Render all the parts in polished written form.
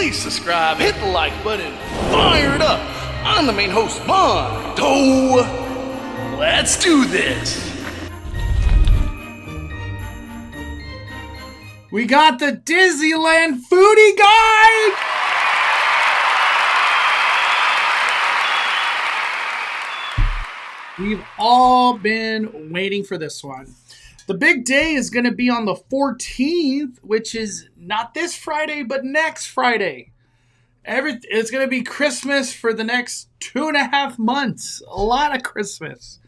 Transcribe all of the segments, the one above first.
please subscribe, hit the like button, fire it up. I'm the main host, Mondo. Let's do this. We got the Disneyland Foodie Guide! We've all been waiting for this one. The big day is going to be on the 14th, which is not this Friday, but next Friday. It's going to be Christmas for the next 2.5 months. A lot of Christmas.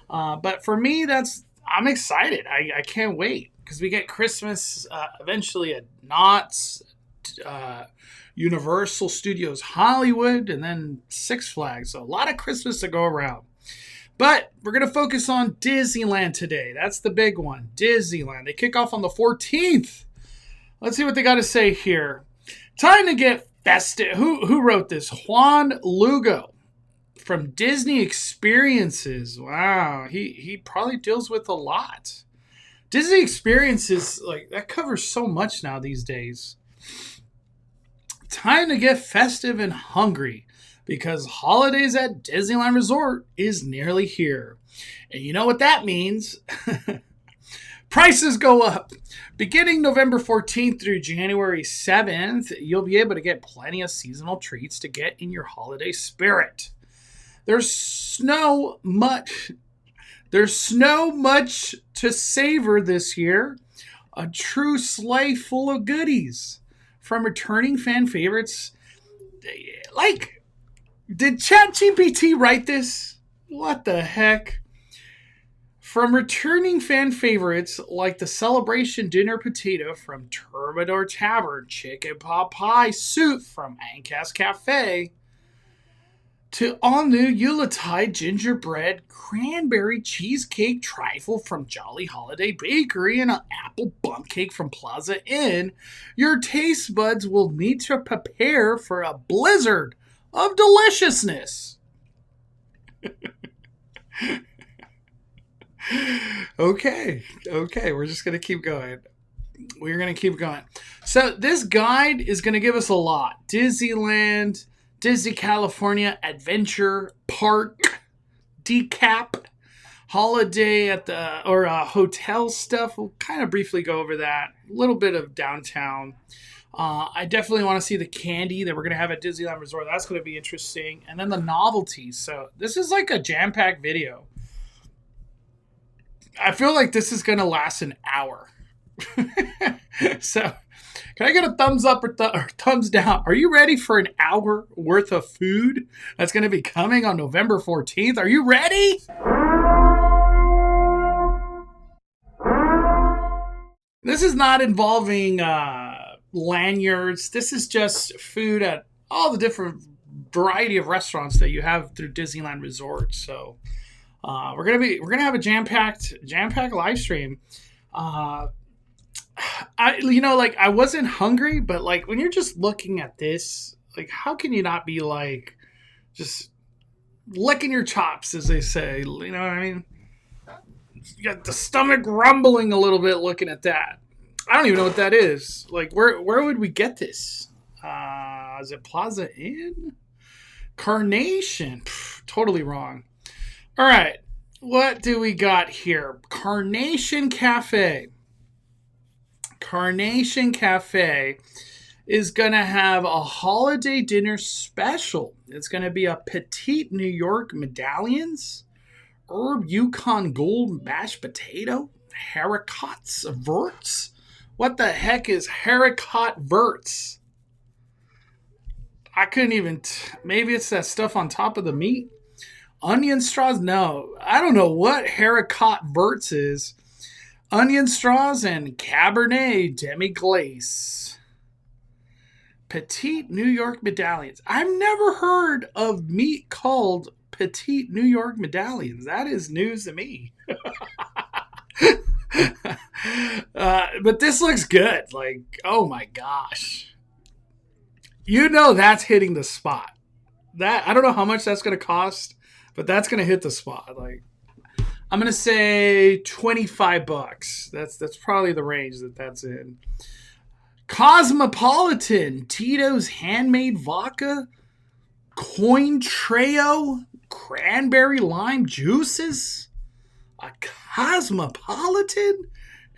But for me, I'm excited. I can't wait because we get Christmas eventually at Knott's, Universal Studios Hollywood, and then Six Flags. So a lot of Christmas to go around. But we're going to focus on Disneyland today. That's the big one. Disneyland. They kick off on the 14th. Let's see what they got to say here. Time to get festive. Who wrote this? Juan Lugo from Disney Experiences. Wow. He probably deals with a lot. Disney Experiences, like, that covers so much now these days. Time to get festive and hungry, because holidays at Disneyland Resort is nearly here. And you know what that means? Prices go up. Beginning November 14th through January 7th, you'll be able to get plenty of seasonal treats to get in your holiday spirit. There's so much to savor this year. A true sleigh full of goodies. From returning fan favorites like... Did ChatGPT write this? What the heck? From returning fan favorites like the Celebration Dinner Potato from Termidor Tavern, Chicken Pot Pie Soup from Ankas Cafe, to all-new Yuletide Gingerbread Cranberry Cheesecake Trifle from Jolly Holiday Bakery and an Apple Bump Cake from Plaza Inn, your taste buds will need to prepare for a blizzard of deliciousness. Okay, we're just going to keep going. We're going to keep going. So this guide is going to give us a lot. Disneyland, Disney California Adventure Park, decap, holiday at the, hotel stuff. We'll kind of briefly go over that. A little bit of downtown. I definitely want to see the candy that we're going to have at Disneyland Resort. That's going to be interesting. And then the novelties. So this is like a jam-packed video. I feel like this is going to last an hour. So can I get a thumbs up or thumbs down? Are you ready for an hour worth of food that's going to be coming on November 14th? Are you ready? This is not involving... lanyards. This is just food at all the different variety of restaurants that you have through Disneyland Resort. So we're gonna have a jam-packed live stream. I wasn't hungry, but like when you're just looking at this, like how can you not be like just licking your chops, as they say? You know what I mean? You got the stomach rumbling a little bit looking at that. I don't even know what that is. Like, where would we get this? Is it Plaza Inn? Carnation. Totally wrong. All right. What do we got here? Carnation Cafe. Carnation Cafe is going to have a holiday dinner special. It's going to be a petite New York medallions, herb Yukon gold mashed potato, haricots verts. What the heck is haricot verts? I couldn't even... maybe it's that stuff on top of the meat? Onion straws? No. I don't know what haricot verts is. Onion straws and Cabernet demi-glace. Petite New York medallions. I've never heard of meat called petite New York medallions. That is news to me. But this looks good. Like, oh my gosh. You know that's hitting the spot. That I don't know how much that's going to cost, but that's going to hit the spot. Like, I'm going to say $25. That's probably the range that's in. Cosmopolitan, Tito's handmade vodka, Cointreau, cranberry lime juices, a Cosmopolitan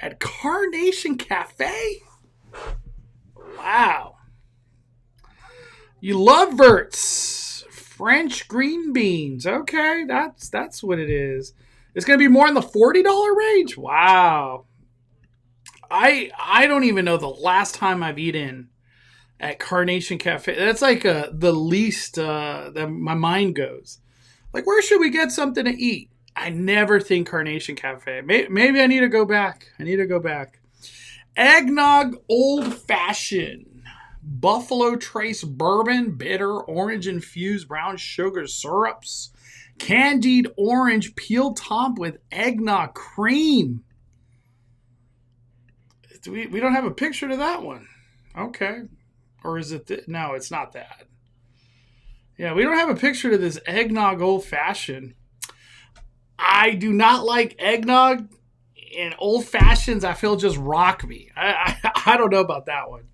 at Carnation Cafe. Wow. You love Verts, French green beans. Okay, that's what it is. It's going to be more in the $40 range. Wow. I don't even know the last time I've eaten at Carnation Cafe. That's like the least that my mind goes. Like, where should we get something to eat? I never think Carnation Cafe. Maybe I need to go back. Eggnog Old Fashioned. Buffalo Trace Bourbon, bitter, orange-infused brown sugar syrups. Candied orange peel top with eggnog cream. We don't have a picture to that one. Okay. Or is it? No, it's not that. Yeah, we don't have a picture to this eggnog old fashioned. I do not like eggnog, and old fashions I feel just rock me. I don't know about that one.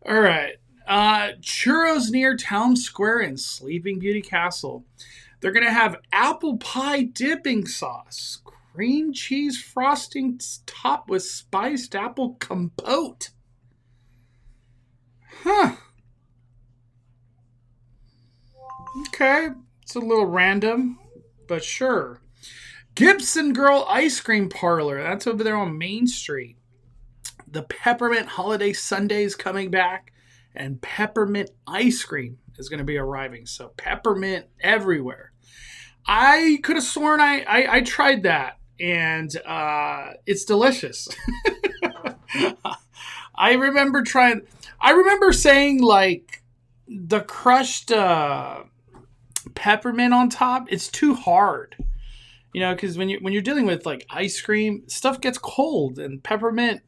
All right. Churros near Town Square and Sleeping Beauty Castle. They're going to have apple pie dipping sauce. Cream cheese frosting topped with spiced apple compote. Huh. Okay. It's a little random, but sure. Gibson Girl Ice Cream Parlor. That's over there on Main Street. The Peppermint Holiday Sundae is coming back, and peppermint ice cream is going to be arriving. So peppermint everywhere. I could have sworn I tried that. And it's delicious. I remember saying, like, the crushed peppermint on top, it's too hard. You know, because when you're dealing with, like, ice cream, stuff gets cold, and peppermint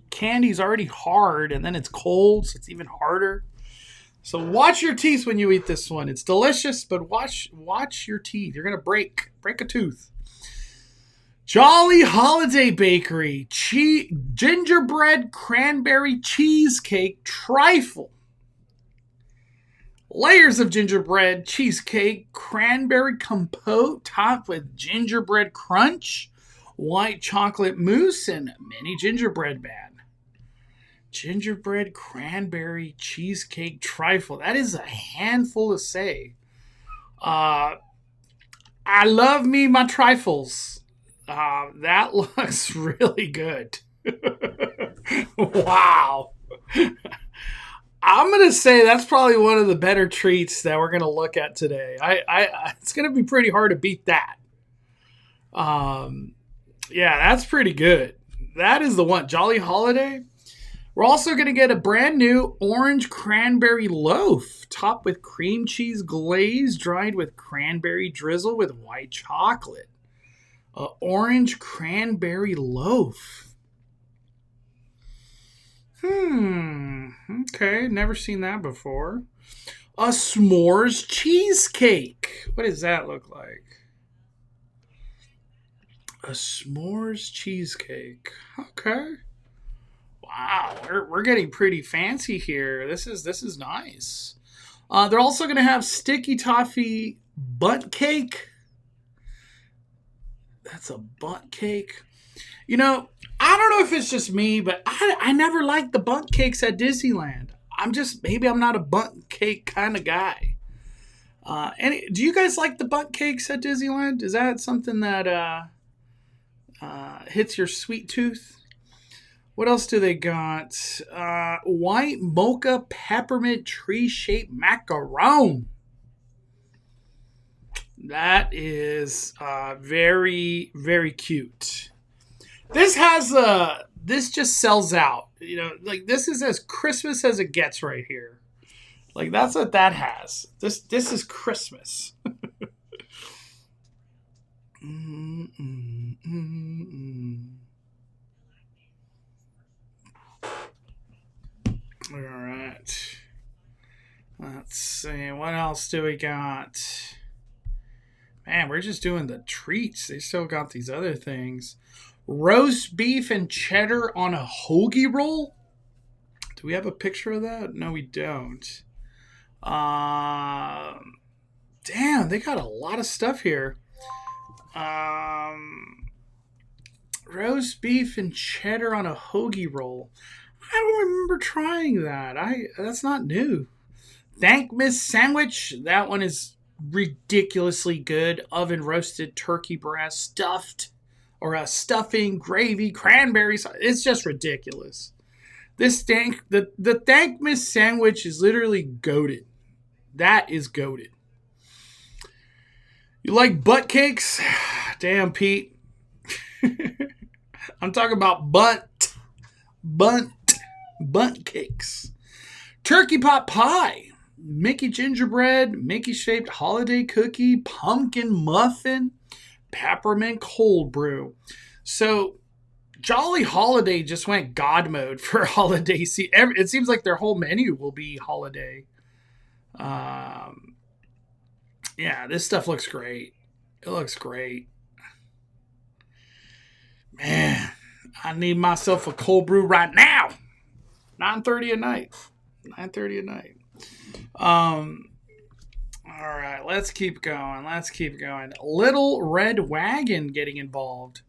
candy's already hard, and then it's cold, so it's even harder. So watch your teeth when you eat this one. It's delicious, but watch your teeth. You're gonna break a tooth. Jolly Holiday Bakery, gingerbread cranberry cheesecake trifle. Layers of gingerbread cheesecake, cranberry compote topped with gingerbread crunch, white chocolate mousse, and mini gingerbread man. Gingerbread cranberry cheesecake trifle. That is a handful to say. I love me my trifles. That looks really good. Wow. I'm going to say that's probably one of the better treats that we're going to look at today. It's going to be pretty hard to beat that. Yeah, that's pretty good. That is the one. Jolly Holiday. We're also going to get a brand new orange cranberry loaf topped with cream cheese glaze dried with cranberry drizzle with white chocolate. Orange cranberry loaf. Okay, never seen that before. A s'mores cheesecake. What does that look like? A s'mores cheesecake. Okay. Wow, we're getting pretty fancy here. This is nice. They're also going to have sticky toffee butt cake. That's a butt cake. You know, I don't know if it's just me, but I never liked the butt cakes at Disneyland. Maybe I'm not a butt cake kind of guy. Do you guys like the butt cakes at Disneyland? Is that something that hits your sweet tooth? What else do they got? White mocha peppermint tree-shaped macaron. That is very, very cute. This just sells out. You know, like this is as Christmas as it gets right here. Like that's what that has. This is Christmas. All right. Let's see. What else do we got? Man, we're just doing the treats. They still got these other things. Roast beef and cheddar on a hoagie roll. Do we have a picture of that? No, we don't. Damn, they got a lot of stuff here. Roast beef and cheddar on a hoagie roll. I don't remember trying that. That's not new. Thank Miss Sandwich. That one is ridiculously good. Oven roasted turkey breast stuffed or a stuffing, gravy, cranberries. It's just ridiculous. The Thank Miss Sandwich is literally goated. That is goated. You like butt cakes? Damn, Pete. I'm talking about bunt cakes. Turkey pot pie. Mickey gingerbread, Mickey shaped holiday cookie, pumpkin muffin, peppermint cold brew. So Jolly Holiday just went God mode for holiday season. It seems like their whole menu will be holiday. Yeah, this stuff looks great. It looks great. Man, I need myself a cold brew right now. 9:30 at night. 9:30 at night. All right, let's keep going. Little Red Wagon getting involved.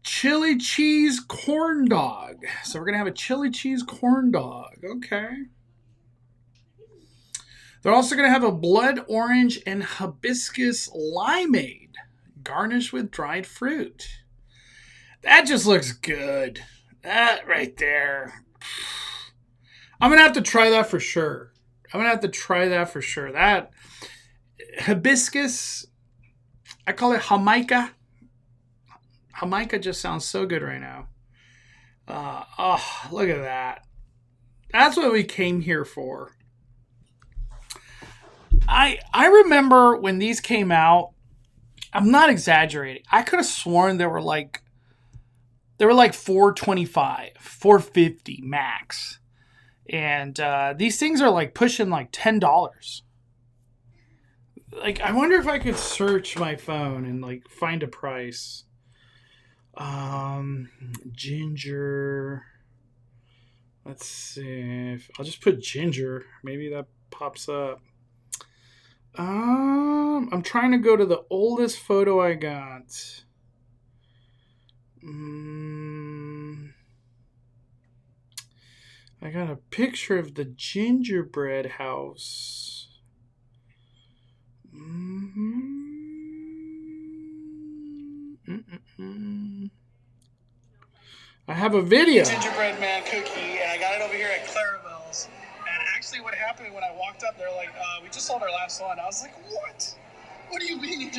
Chili cheese corn dog. So we're going to have a chili cheese corn dog. Okay. They're also going to have a blood orange and hibiscus limeade garnished with dried fruit. That just looks good. That right there. I'm going to have to try that for sure. That hibiscus, I call it Jamaica. Jamaica just sounds so good right now. Look at that. That's what we came here for. I remember when these came out, I'm not exaggerating. I could have sworn they were like $4.25, $4.50 max. And these things are like pushing like $10. Like, I wonder if I could search my phone and like find a price. Ginger. Let's see. I'll just put ginger. Maybe that pops up. I'm trying to go to the oldest photo I got. I got a picture of the gingerbread house. I have a video. Gingerbread man cookie, and I got it over here at Clarabelle's. And actually, what happened when I walked up, they're like, "We just sold our last one." I was like, "What? What do you mean?"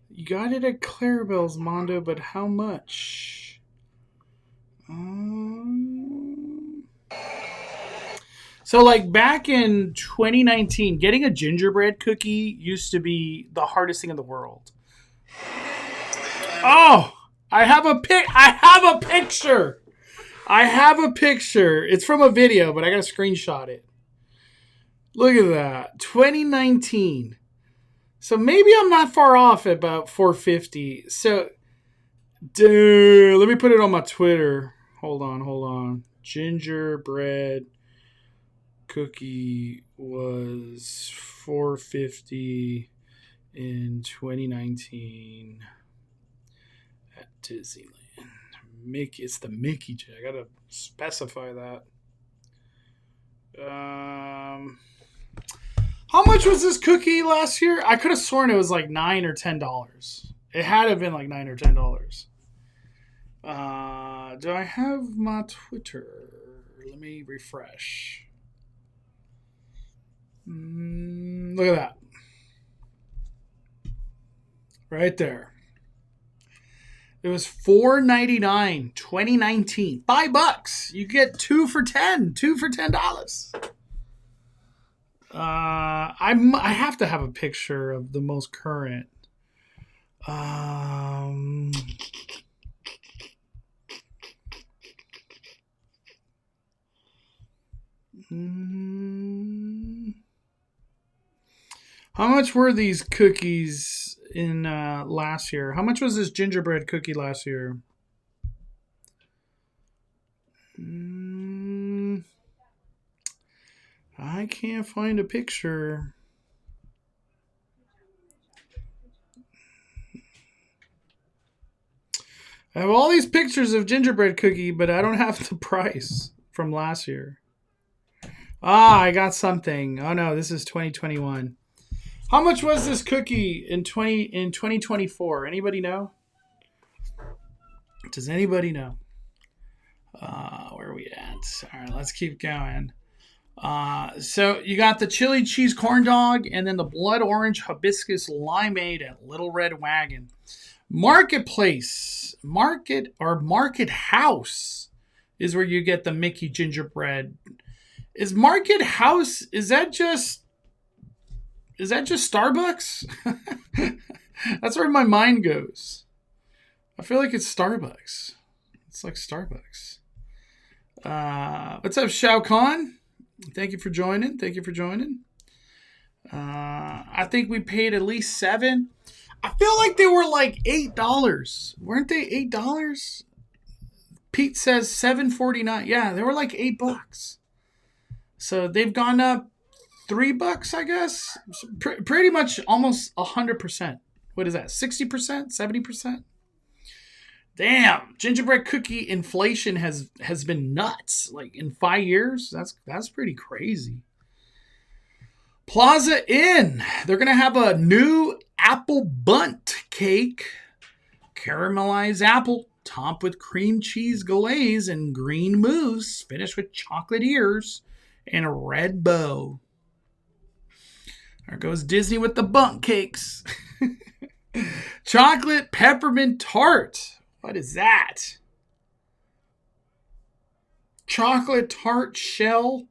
You got it at Clarabelle's, Mondo, but how much? So, like, back in 2019, getting a gingerbread cookie used to be the hardest thing in the world. Oh, I have a picture. It's from a video, but I gotta screenshot it. Look at that. 2019. So maybe I'm not far off at about $4.50. So, dude, let me put it on my Twitter. Hold on. Gingerbread cookie was $4.50 in 2019 at Disneyland. It's the Mickey J. I gotta specify that. How much was this cookie last year? I could have sworn it was like $9 or $10. It had to have been like $9 or $10. Do I have my Twitter? Let me refresh. Look at that. Right there. It was $4.99, 2019. $5. You get two for $10. Two for $10. I have to have a picture of the most current. How much were these cookies in last year? How much was this gingerbread cookie last year? can't find a picture. I have all these pictures of gingerbread cookie, but I don't have the price from last year. I got something. Oh no, this is 2021. How much was this cookie in 2024? Anybody know? Does anybody know? Where are we at? All right, let's keep going. So you got the chili cheese corn dog and then the blood orange hibiscus limeade at Little Red Wagon. Marketplace, market house is where you get the Mickey gingerbread. Is Market House, is that just Starbucks? That's where my mind goes. I feel like it's Starbucks. It's like Starbucks. What's up, Shao Kahn? Thank you for joining. I think we paid at least $7. I feel like they were like $8. Weren't they $8? Pete says $7.49. Yeah, they were like $8. So they've gone up $3, I guess. Pretty much almost 100%. What is that? 60%? 70%? Damn, gingerbread cookie inflation has been nuts. Like in 5 years, that's pretty crazy. Plaza Inn, they're gonna have a new apple bunt cake, caramelized apple, topped with cream cheese glaze and green mousse, finished with chocolate ears and a red bow. There goes Disney with the bunt cakes. Chocolate peppermint tart. What is that? Chocolate tart shell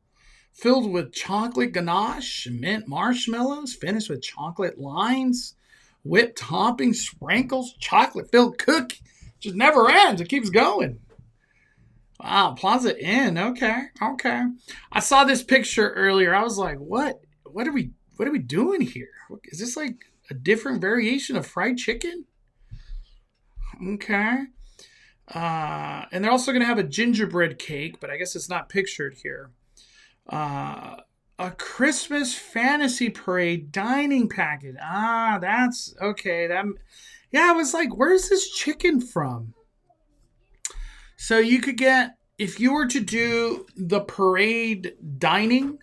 filled with chocolate ganache, mint marshmallows, finished with chocolate lines, whipped toppings, sprinkles, chocolate-filled cookie. Just never ends. It keeps going. Wow, Plaza Inn. Okay. I saw this picture earlier. I was like, what are we doing here? Is this like a different variation of fried chicken? Okay. And they're also going to have a gingerbread cake, but I guess it's not pictured here. A Christmas fantasy parade dining package. That's okay. I was like, where's this chicken from? So you could get, if you were to do the parade dining,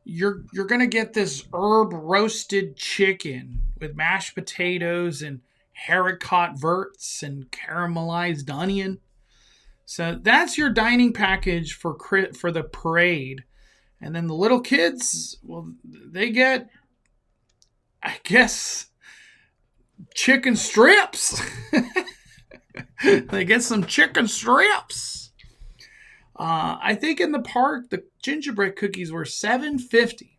you're going to get this herb roasted chicken with mashed potatoes and haricot verts and caramelized onion. So that's your dining package for the parade. And then the little kids, well, they get, I guess, chicken strips. They get some chicken strips. I think in the park, the gingerbread cookies were $7.50.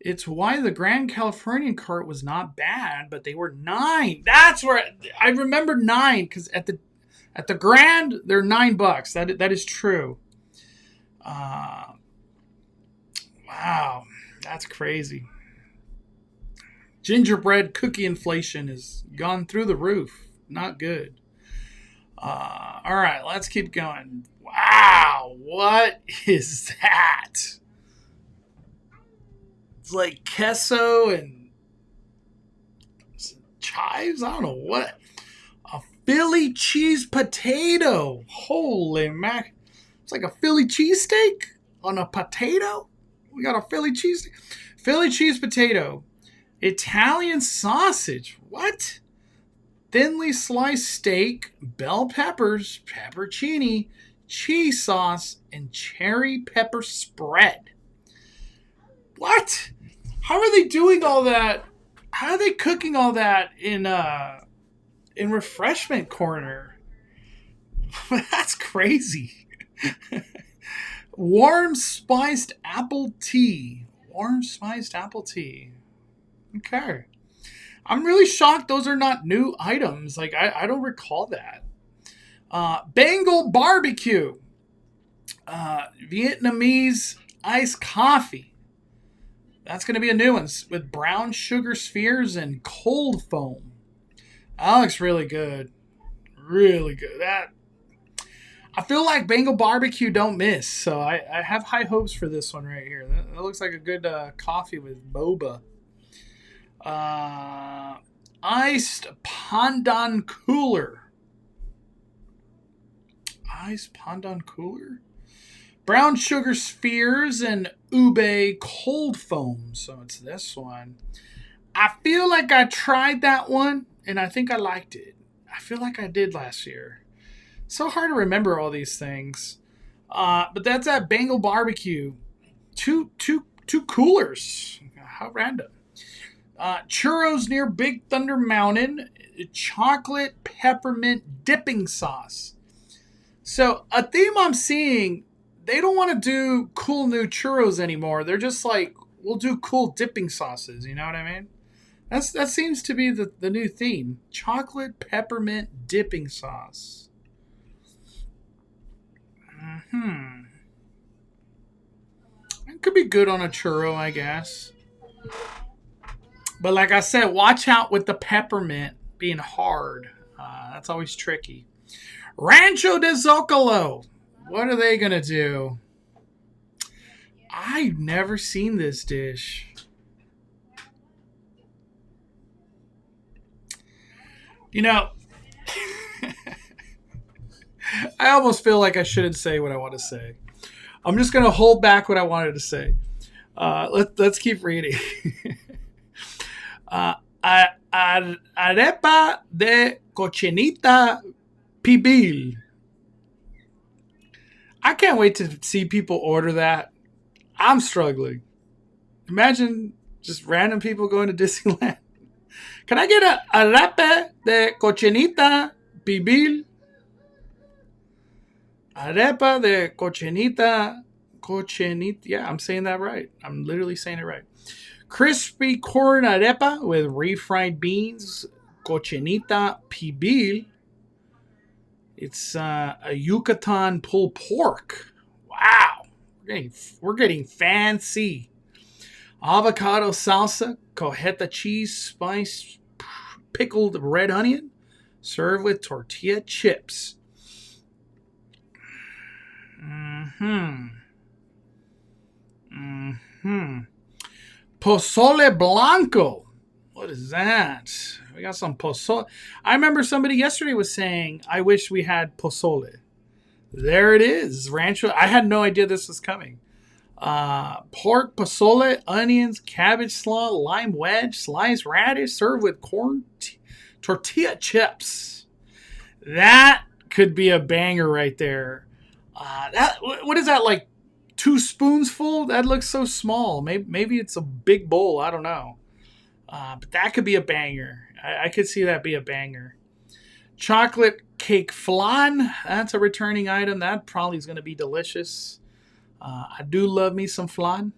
It's why the Grand Californian cart was not bad, but they were $9. That's where I remember $9 because at the Grand they're $9. That is true. Wow, that's crazy. Gingerbread cookie inflation has gone through the roof. Not good. All right, let's keep going. Wow, what is that? It's like queso and chives. I don't know what. A Philly cheese potato. Holy mac. It's like a Philly cheesesteak on a potato. We got a Philly cheese potato. Italian sausage. What? Thinly sliced steak, bell peppers, peppercini, cheese sauce, and cherry pepper spread. What? How are they doing all that? How are they cooking all that in refreshment corner? That's crazy. Warm spiced apple tea. Okay. I'm really shocked those are not new items. Like, I don't recall that. Bengal barbecue. Vietnamese iced coffee. That's going to be a new one with brown sugar spheres and cold foam. That looks really good. Really good. I feel like Bengal barbecue don't miss, so I have high hopes for this one right here. That looks like a good coffee with boba. Iced pandan cooler. Iced pandan cooler? Brown sugar spheres and ube cold foam. So it's this one. I feel like I tried that one, and I think I liked it. I feel like I did last year. So hard to remember all these things. But that's at Bengal Barbecue. Two coolers. How random. Churros near Big Thunder Mountain. Chocolate peppermint dipping sauce. So a theme I'm seeing, they don't want to do cool new churros anymore. They're just like, we'll do cool dipping sauces. You know what I mean? That seems to be the new theme. Chocolate peppermint dipping sauce. It could be good on a churro, I guess. But like I said, watch out with the peppermint being hard. That's always tricky. Rancho de Zocalo. What are they going to do? I've never seen this dish. You know, I almost feel like I shouldn't say what I want to say. I'm just going to hold back what I wanted to say. Let's keep reading. Arepa de cochinita pibil. I can't wait to see people order that. I'm struggling. Imagine just random people going to Disneyland. Can I get a arepa de cochinita pibil? Arepa de cochinita. Yeah, I'm saying that right. I'm literally saying it right. Crispy corn arepa with refried beans. Cochinita pibil. It's a Yucatan pulled pork. Wow. We're getting fancy. Avocado salsa, cojeta cheese, spiced pickled red onion, served with tortilla chips. Pozole blanco. What is that? We got some pozole. I remember somebody yesterday was saying, I wish we had pozole. There it is. Rancho. I had no idea this was coming. Pork pozole, onions, cabbage slaw, lime wedge, sliced radish, served with corn tortilla chips. That could be a banger right there. What is that, like 2 spoonsful? That looks so small. Maybe it's a big bowl. I don't know. But that could be a banger. I could see that be a banger. Chocolate cake flan. That's a returning item. That probably is going to be delicious. I do love me some flan.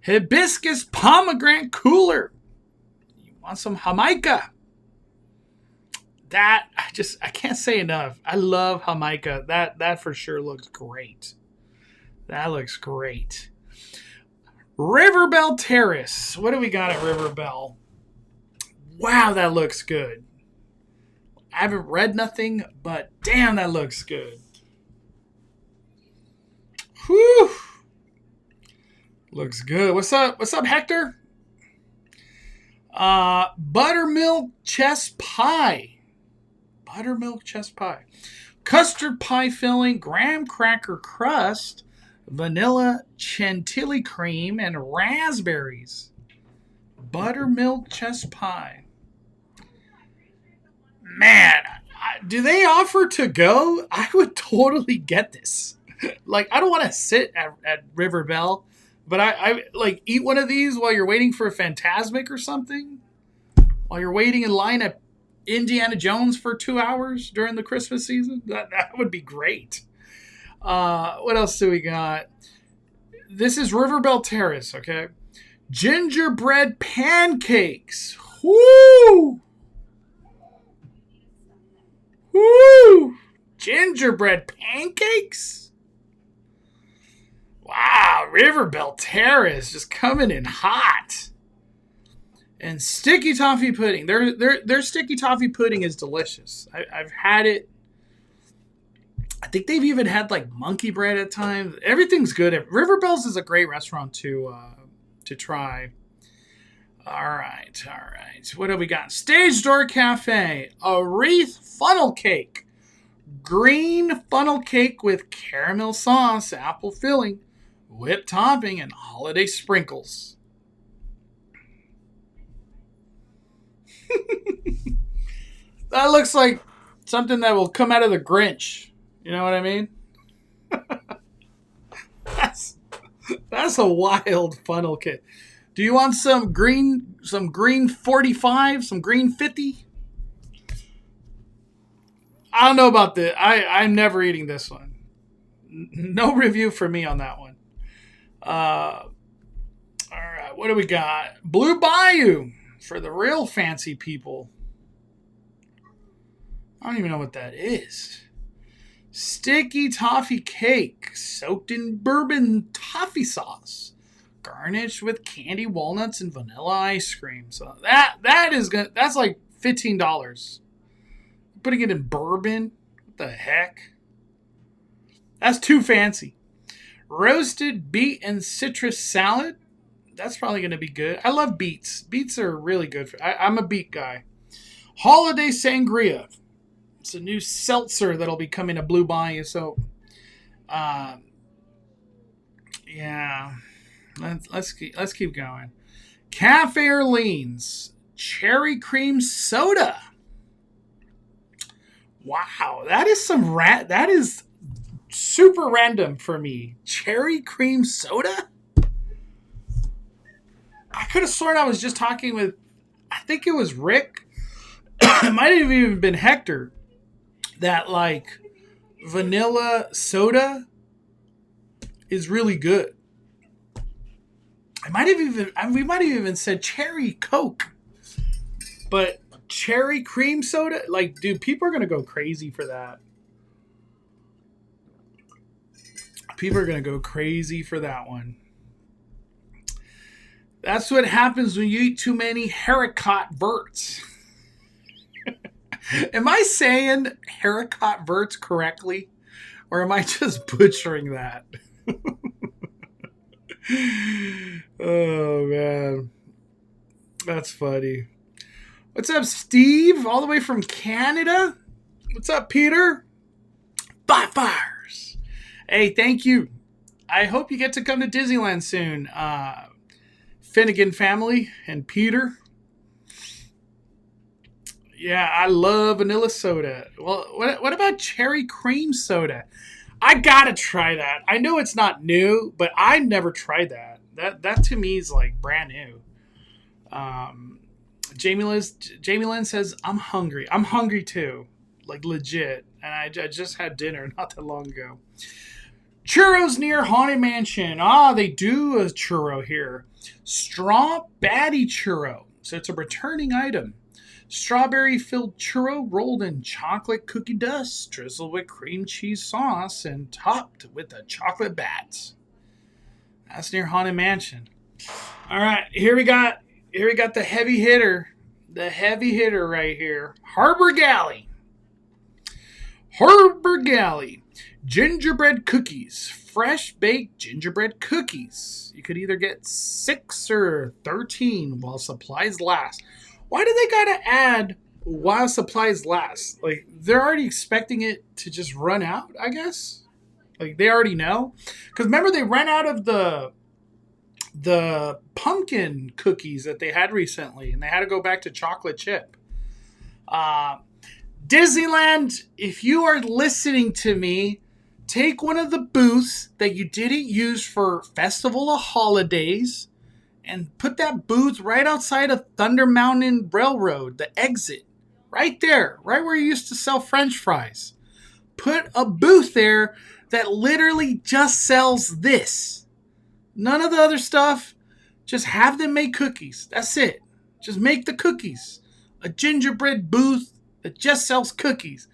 Hibiscus pomegranate cooler. You want some Jamaica? That, I can't say enough. I love Jamaica. That for sure looks great. That looks great. Riverbell Terrace. What do we got at Riverbell? Wow, that looks good. I haven't read nothing, but damn, that looks good. Whew. Looks good. What's up, Hector? Buttermilk chess pie. Custard pie filling, graham cracker crust, vanilla chantilly cream, and raspberries. Buttermilk chess pie. Man, do they offer to go? I would totally get this. Like, I don't want to sit at Riverbell, but I like eat one of these while you're waiting for a Fantasmic or something. While you're waiting in line at Indiana Jones for 2 hours during the Christmas season. That would be great. What else do we got? This is Riverbell Terrace, okay? Gingerbread pancakes. Woo! Woo! Gingerbread pancakes? Wow, Riverbell Terrace just coming in hot. And sticky toffee pudding. Their sticky toffee pudding is delicious. I've had it. I think they've even had like monkey bread at times. Everything's good. River Bells is a great restaurant to try. All right. What have we got? Stage Door Cafe, a wreath funnel cake, green funnel cake with caramel sauce, apple filling, whipped topping, and holiday sprinkles. That looks like something that will come out of the Grinch. You know what I mean? That's a wild funnel cake. Do you want some green 45, some green 50? I don't know about this. I'm never eating this one. No review for me on that one. All right, what do we got? Blue Bayou for the real fancy people. I don't even know what that is. Sticky toffee cake soaked in bourbon toffee sauce, garnished with candy walnuts and vanilla ice cream. So that is good. That's like $15. Putting it in bourbon? What the heck? That's too fancy. Roasted beet and citrus salad. That's probably going to be good. I love beets. Beets are really good. I'm a beet guy. Holiday sangria. It's a new seltzer that'll be coming to Blue Bayou. So, yeah. Let's keep going. Cafe Orleans cherry cream soda. Wow, that is super random for me. Cherry cream soda? I could have sworn I was just talking with, I think it was Rick. It might have even been Hector. That like vanilla soda is really good. We might have even said cherry Coke. But cherry cream soda, like, dude, people are going to go crazy for that. People are going to go crazy for that one. That's what happens when you eat too many haricot verts. Am I saying haricot verts correctly? Or am I just butchering that? Oh, man. That's funny. What's up, Steve? All the way from Canada? What's up, Peter? 5 fires. Hey, thank you. I hope you get to come to Disneyland soon. Finnegan family and Peter. Yeah, I love vanilla soda. Well, what about cherry cream soda? I gotta try that. I know it's not new, but I never tried that. That to me is like brand new. Jamie Lynn says, I'm hungry. I'm hungry too. Like legit. And I just had dinner not that long ago. Churros near Haunted Mansion. They do a churro here. Straw Batty churro. So it's a returning item. Strawberry-filled churro rolled in chocolate cookie dust, drizzled with cream cheese sauce, and topped with the chocolate bats. That's near Haunted Mansion. All right, here we got the heavy hitter. The heavy hitter right here. Harbor Galley. Harbor Galley. Gingerbread cookies. Fresh baked gingerbread cookies. You could either get 6 or 13 while supplies last. Why do they gotta add while supplies last? Like, they're already expecting it to just run out, I guess? Like, they already know? Because remember, they ran out of the pumpkin cookies that they had recently, and they had to go back to chocolate chip. Disneyland, if you are listening to me, take one of the booths that you didn't use for Festival of Holidays and put that booth right outside of Thunder Mountain Railroad, the exit. Right there, right where you used to sell French fries. Put a booth there that literally just sells this. None of the other stuff. Just have them make cookies. That's it. Just make the cookies. A gingerbread booth that just sells cookies.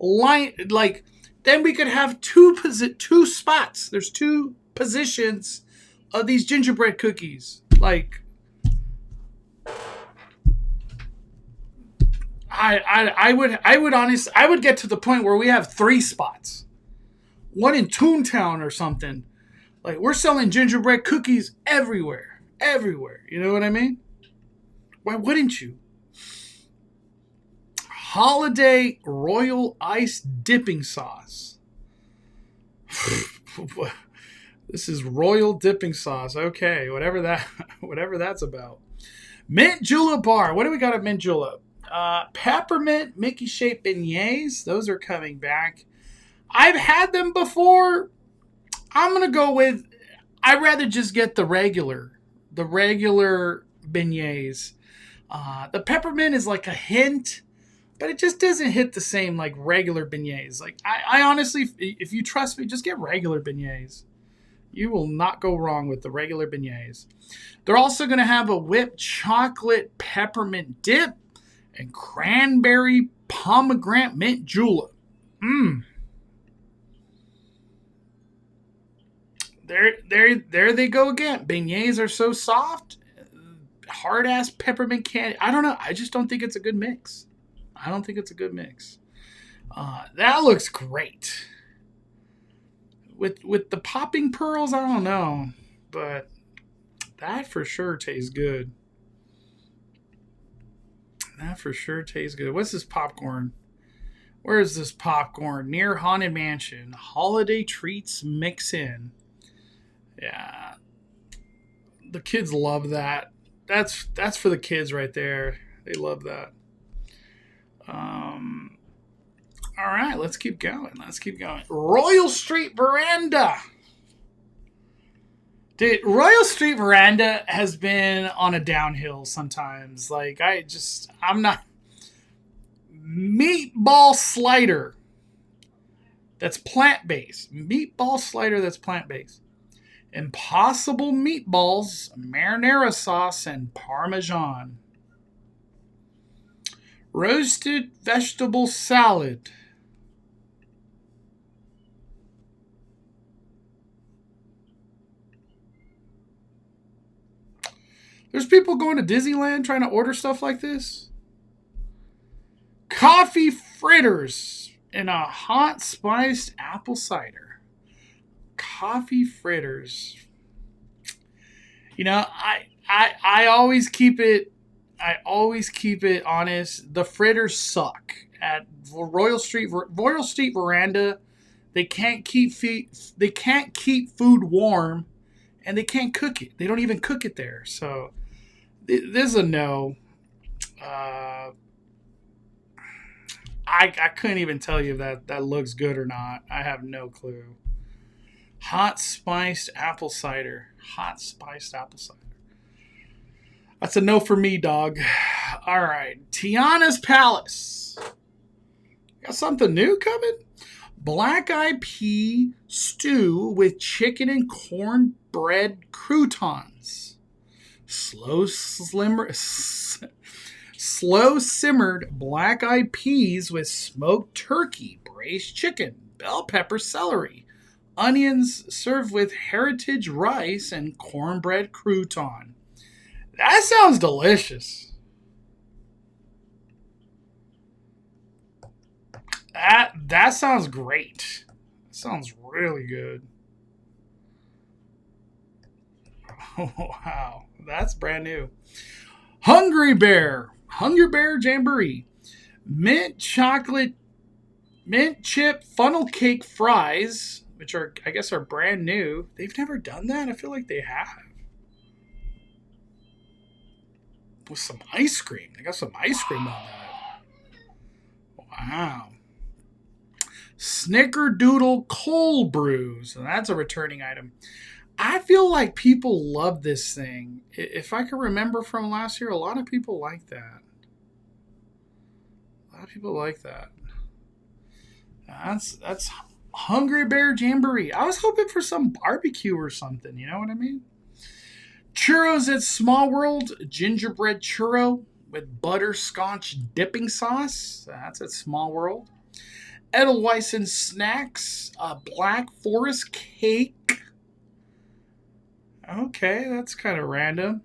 Then we could have two spots. There's 2 positions of these gingerbread cookies. Like, I would get to the point where we have 3 spots. one in Toontown or something. Like, we're selling gingerbread cookies everywhere. Everywhere. You know what I mean? Why wouldn't you? Holiday Royal Ice Dipping Sauce. This is Royal Dipping Sauce. Okay, whatever that's about. Mint Julep Bar. What do we got at Mint Julep? Peppermint Mickey shaped beignets. Those are coming back. I've had them before. I'm going to go with, I'd rather just get the regular beignets. The peppermint is like a hint, but it just doesn't hit the same like regular beignets. Like, I honestly, if you trust me, just get regular beignets. You will not go wrong with the regular beignets. They're also going to have a whipped chocolate peppermint dip and cranberry pomegranate mint julep. There they go again. Beignets are so soft. Hard ass peppermint candy. I don't know. I just don't think it's a good mix. That looks great. With the popping pearls, I don't know, but that for sure tastes good. What's this popcorn? Where is this popcorn? Near Haunted Mansion. Holiday treats mix in. Yeah. The kids love that. That's for the kids right there. They love that. All right, let's keep going. Royal Street Veranda. Dude, Royal Street Veranda has been on a downhill sometimes. Like, I'm not. Meatball slider that's plant-based. Impossible meatballs, marinara sauce, and parmesan. Roasted vegetable salad. There's people going to Disneyland trying to order stuff like this. Coffee fritters and a hot spiced apple cider. Coffee fritters. You know, I always keep it honest. The fritters suck at Royal Street Veranda. They can't keep food warm, and they can't cook it. They don't even cook it there. So this is a no. I couldn't even tell you if that looks good or not. I have no clue. Hot spiced apple cider. That's a no for me, dog. All right. Tiana's Palace. Got something new coming? Black-eyed pea stew with chicken and cornbread croutons. Slow simmered black-eyed peas with smoked turkey, braised chicken, bell pepper, celery, onions, served with heritage rice and cornbread crouton. That sounds delicious. That sounds great. That sounds really good. Oh, wow. That's brand new. Hungry Bear Jamboree. Mint chip funnel cake fries, which I guess are brand new. They've never done that? I feel like they have. With some ice cream. They got some ice cream on that. Wow. Snickerdoodle cold brew. So that's a returning item. I feel like people love this thing. If I can remember from last year, a lot of people like that. That's Hungry Bear Jamboree. I was hoping for some barbecue or something. You know what I mean? Churros at Small World. Gingerbread churro with butterscotch dipping sauce. That's at Small World. Edelweiss and Snacks. Black Forest cake. Okay, that's kind of random.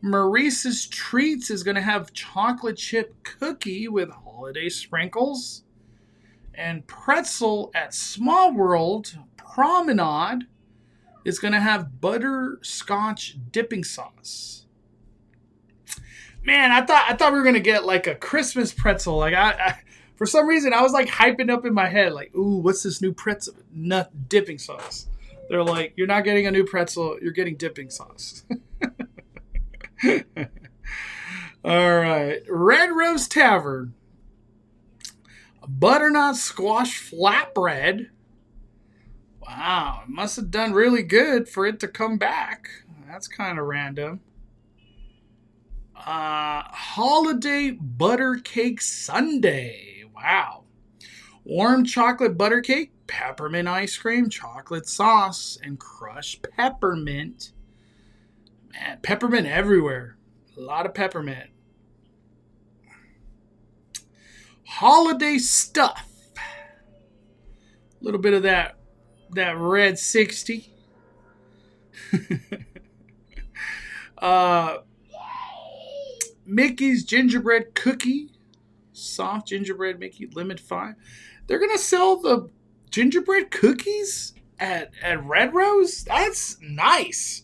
Maurice's Treats is going to have chocolate chip cookie with holiday sprinkles. And pretzel at Small World. Promenade is going to have butterscotch dipping sauce. Man, I thought we were going to get like a Christmas pretzel. Like I for some reason I was like hyping up in my head like, "Ooh, what's this new pretzel nut dipping sauce?" They're like, "You're not getting a new pretzel, you're getting dipping sauce." All right. Red Rose Tavern. Butternut squash flatbread. Wow, it must have done really good for it to come back. That's kind of random. Holiday butter cake sundae. Wow. Warm chocolate butter cake, peppermint ice cream, chocolate sauce, and crushed peppermint. Man, peppermint everywhere. A lot of peppermint. Holiday stuff. A little bit of that red 60. Mickey's gingerbread cookie. Soft gingerbread Mickey limit 5. They're going to sell the gingerbread cookies at Red Rose? That's nice.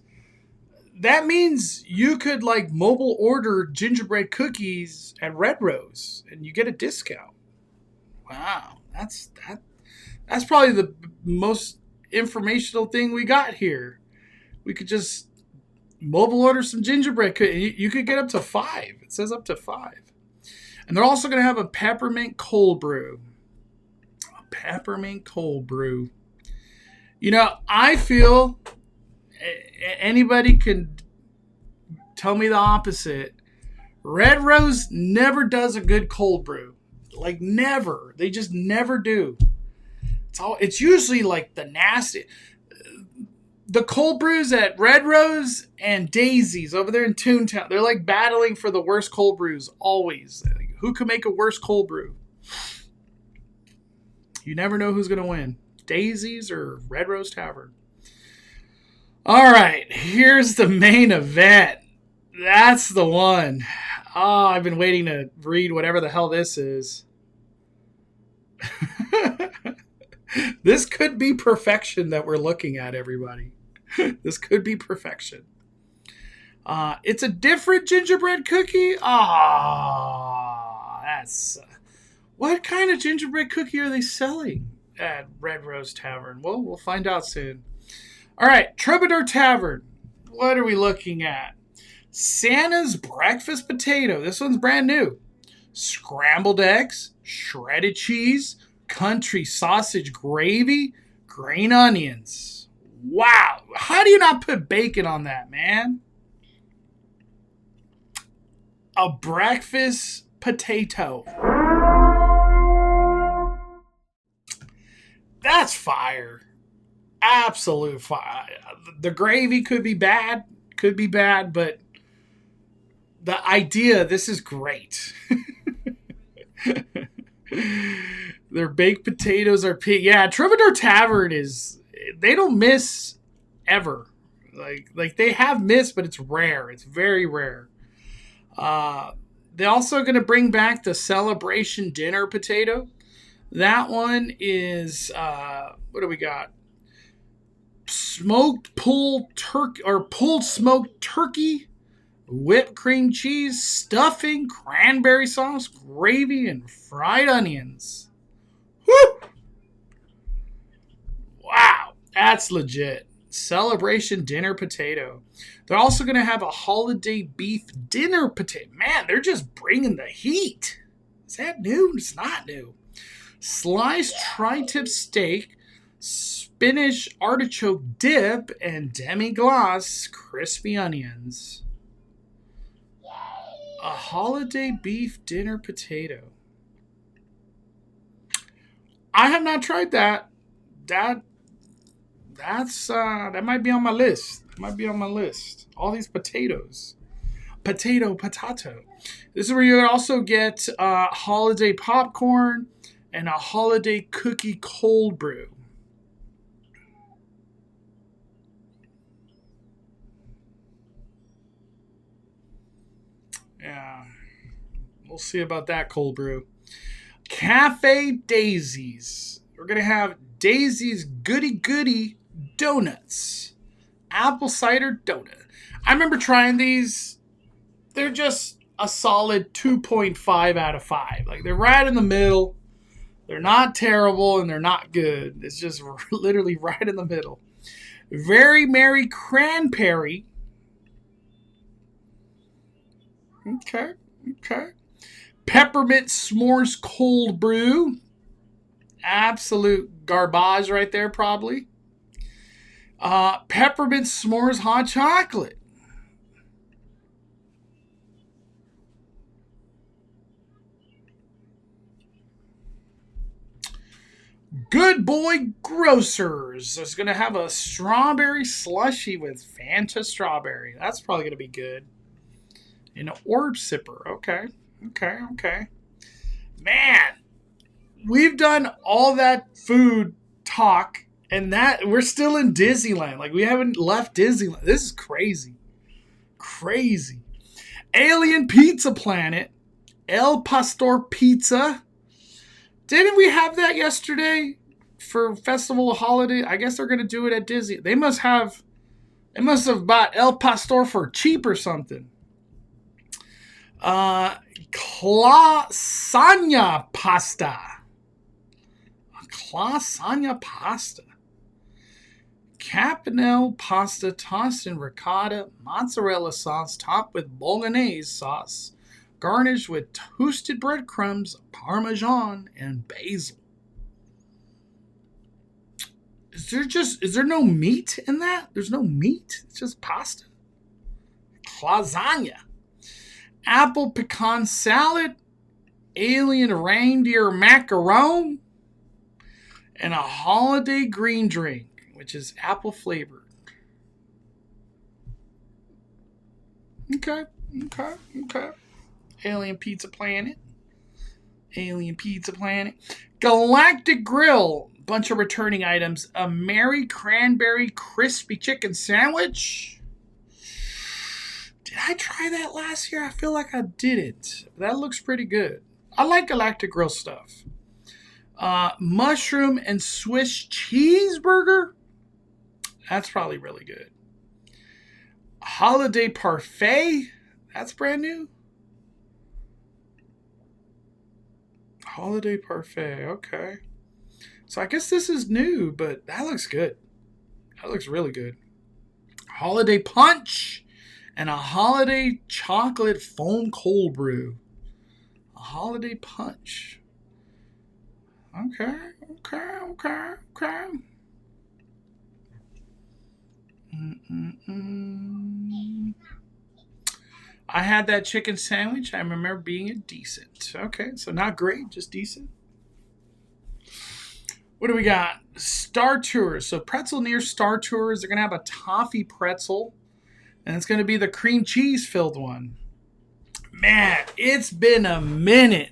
That means you could like mobile order gingerbread cookies at Red Rose and you get a discount. Wow. That's probably the most informational thing we got here. We could just mobile order some gingerbread cookies. You could get up to 5. It says up to 5. And they're also going to have a peppermint cold brew. A peppermint cold brew. You know, I feel anybody can tell me the opposite. Red Rose never does a good cold brew. Like never. They just never do. It's usually like the nasty. The cold brews at Red Rose and Daisy's over there in Toontown, they're like battling for the worst cold brews always. Who can make a worse cold brew? You never know who's going to win. Daisy's or Red Rose Tavern. All right, here's the main event. That's the one. Oh, I've been waiting to read whatever the hell this is. This could be perfection that we're looking at, everybody. This could be perfection. It's a different gingerbread cookie. That's... what kind of gingerbread cookie are they selling at Red Rose Tavern? Well, we'll find out soon. All right, Troubadour Tavern. What are we looking at? Santa's breakfast potato. This one's brand new. Scrambled eggs, shredded cheese, country sausage gravy, green onions. Wow. How do you not put bacon on that, man? A breakfast potato. That's fire. Absolute fire. The gravy could be bad, but the idea, this is great. Their baked potatoes are yeah, Troubadour Tavern they don't miss ever. Like they have missed, but it's rare. It's very rare. They're also going to bring back the celebration dinner potato. That one is what do we got? Smoked pulled turkey or pulled smoked turkey, whipped cream cheese, stuffing, cranberry sauce, gravy, and fried onions. Woo! Wow, that's legit. Celebration dinner potato. They're also going to have a holiday beef dinner potato. Man, they're just bringing the heat. Is that new? It's not new. Sliced tri-tip steak, spinach artichoke dip, and demi-glace crispy onions. A holiday beef dinner potato. I have not tried that. That might be on my list. All these potatoes. Potato. This is where you also get holiday popcorn and a holiday cookie cold brew. Yeah, we'll see about that cold brew. Cafe Daisies. We're going to have Daisy's Goody Goody Donuts. Apple cider donut. I remember trying these. They're just a solid 2.5 out of 5. Like, they're right in the middle. They're not terrible and they're not good. It's just literally right in the middle. Very Merry Cranberry. Okay. Peppermint S'mores Cold Brew. Absolute garbage right there, probably. Peppermint S'mores Hot Chocolate. Good Boy Grocers is going to have a strawberry slushy with Fanta strawberry. That's probably going to be good. And an orb sipper. Okay. Man, we've done all that food talk, and that we're still in Disneyland. Like, we haven't left Disneyland. This is crazy. Alien Pizza Planet. El Pastor Pizza. Didn't we have that yesterday for Festival of Holiday? I guess they're going to do it at Disney. They must have bought El Pastor for cheap or something. Lasagna pasta. Campanelle pasta tossed in ricotta, mozzarella sauce topped with bolognese sauce, garnished with toasted breadcrumbs, parmesan, and basil. Is there no meat in that? There's no meat. It's just pasta. Lasagna. Apple pecan salad, alien reindeer macaron, and a holiday green drink, which is apple flavored. Okay. Alien Pizza Planet. Galactic Grill. Bunch of returning items. A Merry Cranberry Crispy Chicken Sandwich. Did I try that last year? I feel like I didn't. That looks pretty good. I like Galactic Grill stuff. Mushroom and Swiss cheeseburger. That's probably really good. Holiday Parfait. That's brand new. Holiday Parfait. Okay. So I guess this is new, but that looks good. That looks really good. Holiday Punch and a Holiday Chocolate Foam Cold Brew. A Holiday Punch. Okay. I had that chicken sandwich. I remember being decent. Okay, so not great, just decent. What do we got? Star Tours. So Pretzel Near Star Tours, they're going to have a toffee pretzel. And it's going to be the cream cheese filled one. Man, it's been a minute.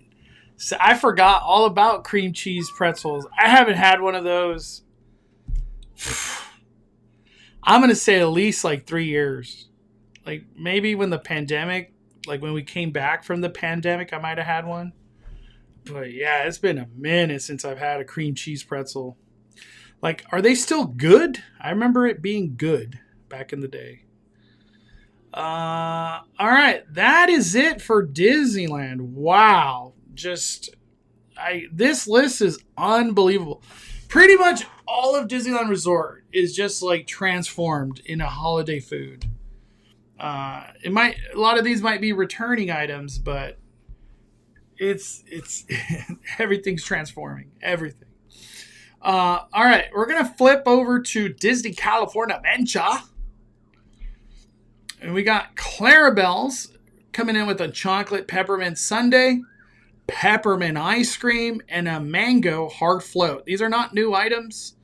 So I forgot all about cream cheese pretzels. I haven't had one of those. I'm going to say at least like 3 years. Like maybe when the pandemic, like when we came back from the pandemic, I might have had one. But yeah, it's been a minute since I've had a cream cheese pretzel. Like, are they still good? I remember it being good back in the day. All right, that is it for Disneyland. Wow, this list is unbelievable. Pretty much all of Disneyland Resort is just like transformed into holiday food. A lot of these might be returning items, but it's everything's transforming. Everything. All right, we're gonna flip over to Disney California Adventure. And we got Clarabelle's coming in with a chocolate peppermint sundae, peppermint ice cream, and a mango hard float. These are not new items,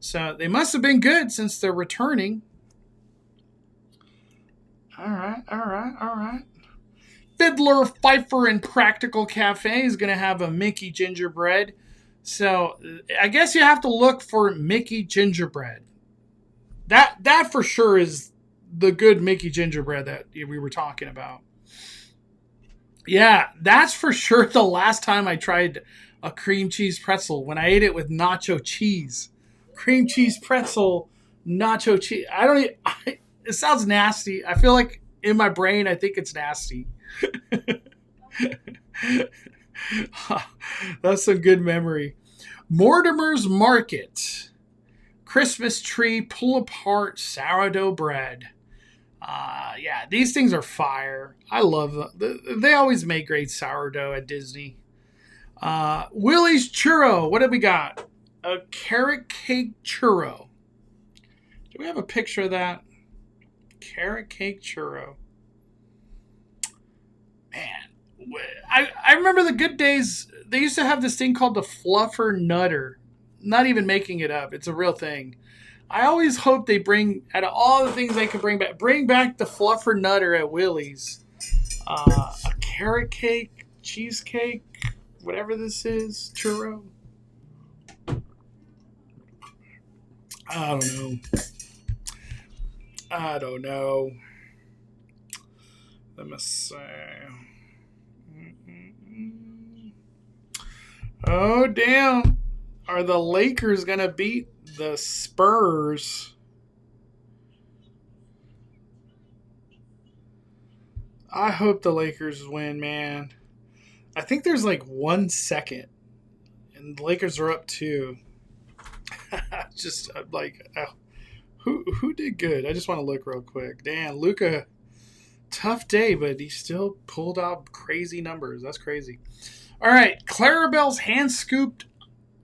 so they must have been good since they're returning. All right. Fiddler, Fifer, and Practical Cafe is going to have a Mickey gingerbread. So I guess you have to look for Mickey gingerbread. That for sure is the good Mickey gingerbread that we were talking about. Yeah, that's for sure the last time I tried a cream cheese pretzel when I ate it with nacho cheese. Cream cheese pretzel, nacho cheese. It sounds nasty. I feel like in my brain, I think it's nasty. That's a good memory. Mortimer's Market. Christmas tree pull apart sourdough bread. Yeah, these things are fire. I love them. They always make great sourdough at Disney. Willie's Churro. What have we got? A carrot cake churro. Do we have a picture of that? Carrot cake churro. Man, I remember the good days. They used to have this thing called the Fluffer Nutter. Not even making it up. It's a real thing. I always hope they bring, out of all the things they can bring back the Fluffer Nutter at Willie's. A carrot cake, cheesecake, whatever this is, churro. I don't know. Let me see. Oh, damn. Are the Lakers going to beat the Spurs? I hope the Lakers win, man. I think there's like 1 second, and the Lakers are up 2. Just like, who did good? I just want to look real quick. Damn, Luka, tough day, but he still pulled out crazy numbers. That's crazy. All right, Clarabelle's hand scooped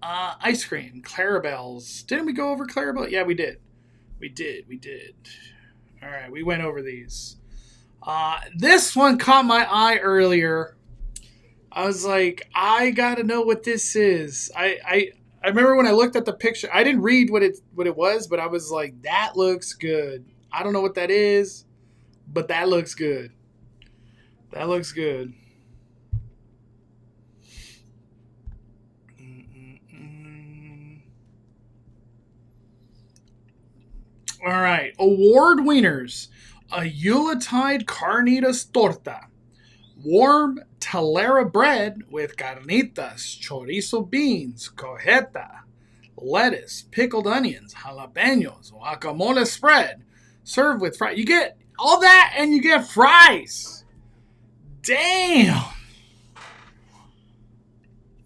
ice cream. Clarabelle's. Didn't we go over Clarabelle? Yeah, we did. We did. All right, we went over these. This one caught my eye earlier. I was like, I gotta know what this is. I remember when I looked at the picture. I didn't read what it was, but I was like, that looks good. I don't know what that is, but that looks good. That looks good. All right, award winners. A Yuletide carnitas torta. Warm telera bread with carnitas, chorizo beans, cojeta, lettuce, pickled onions, jalapenos, guacamole spread. Served with fries. You get all that and you get fries. Damn.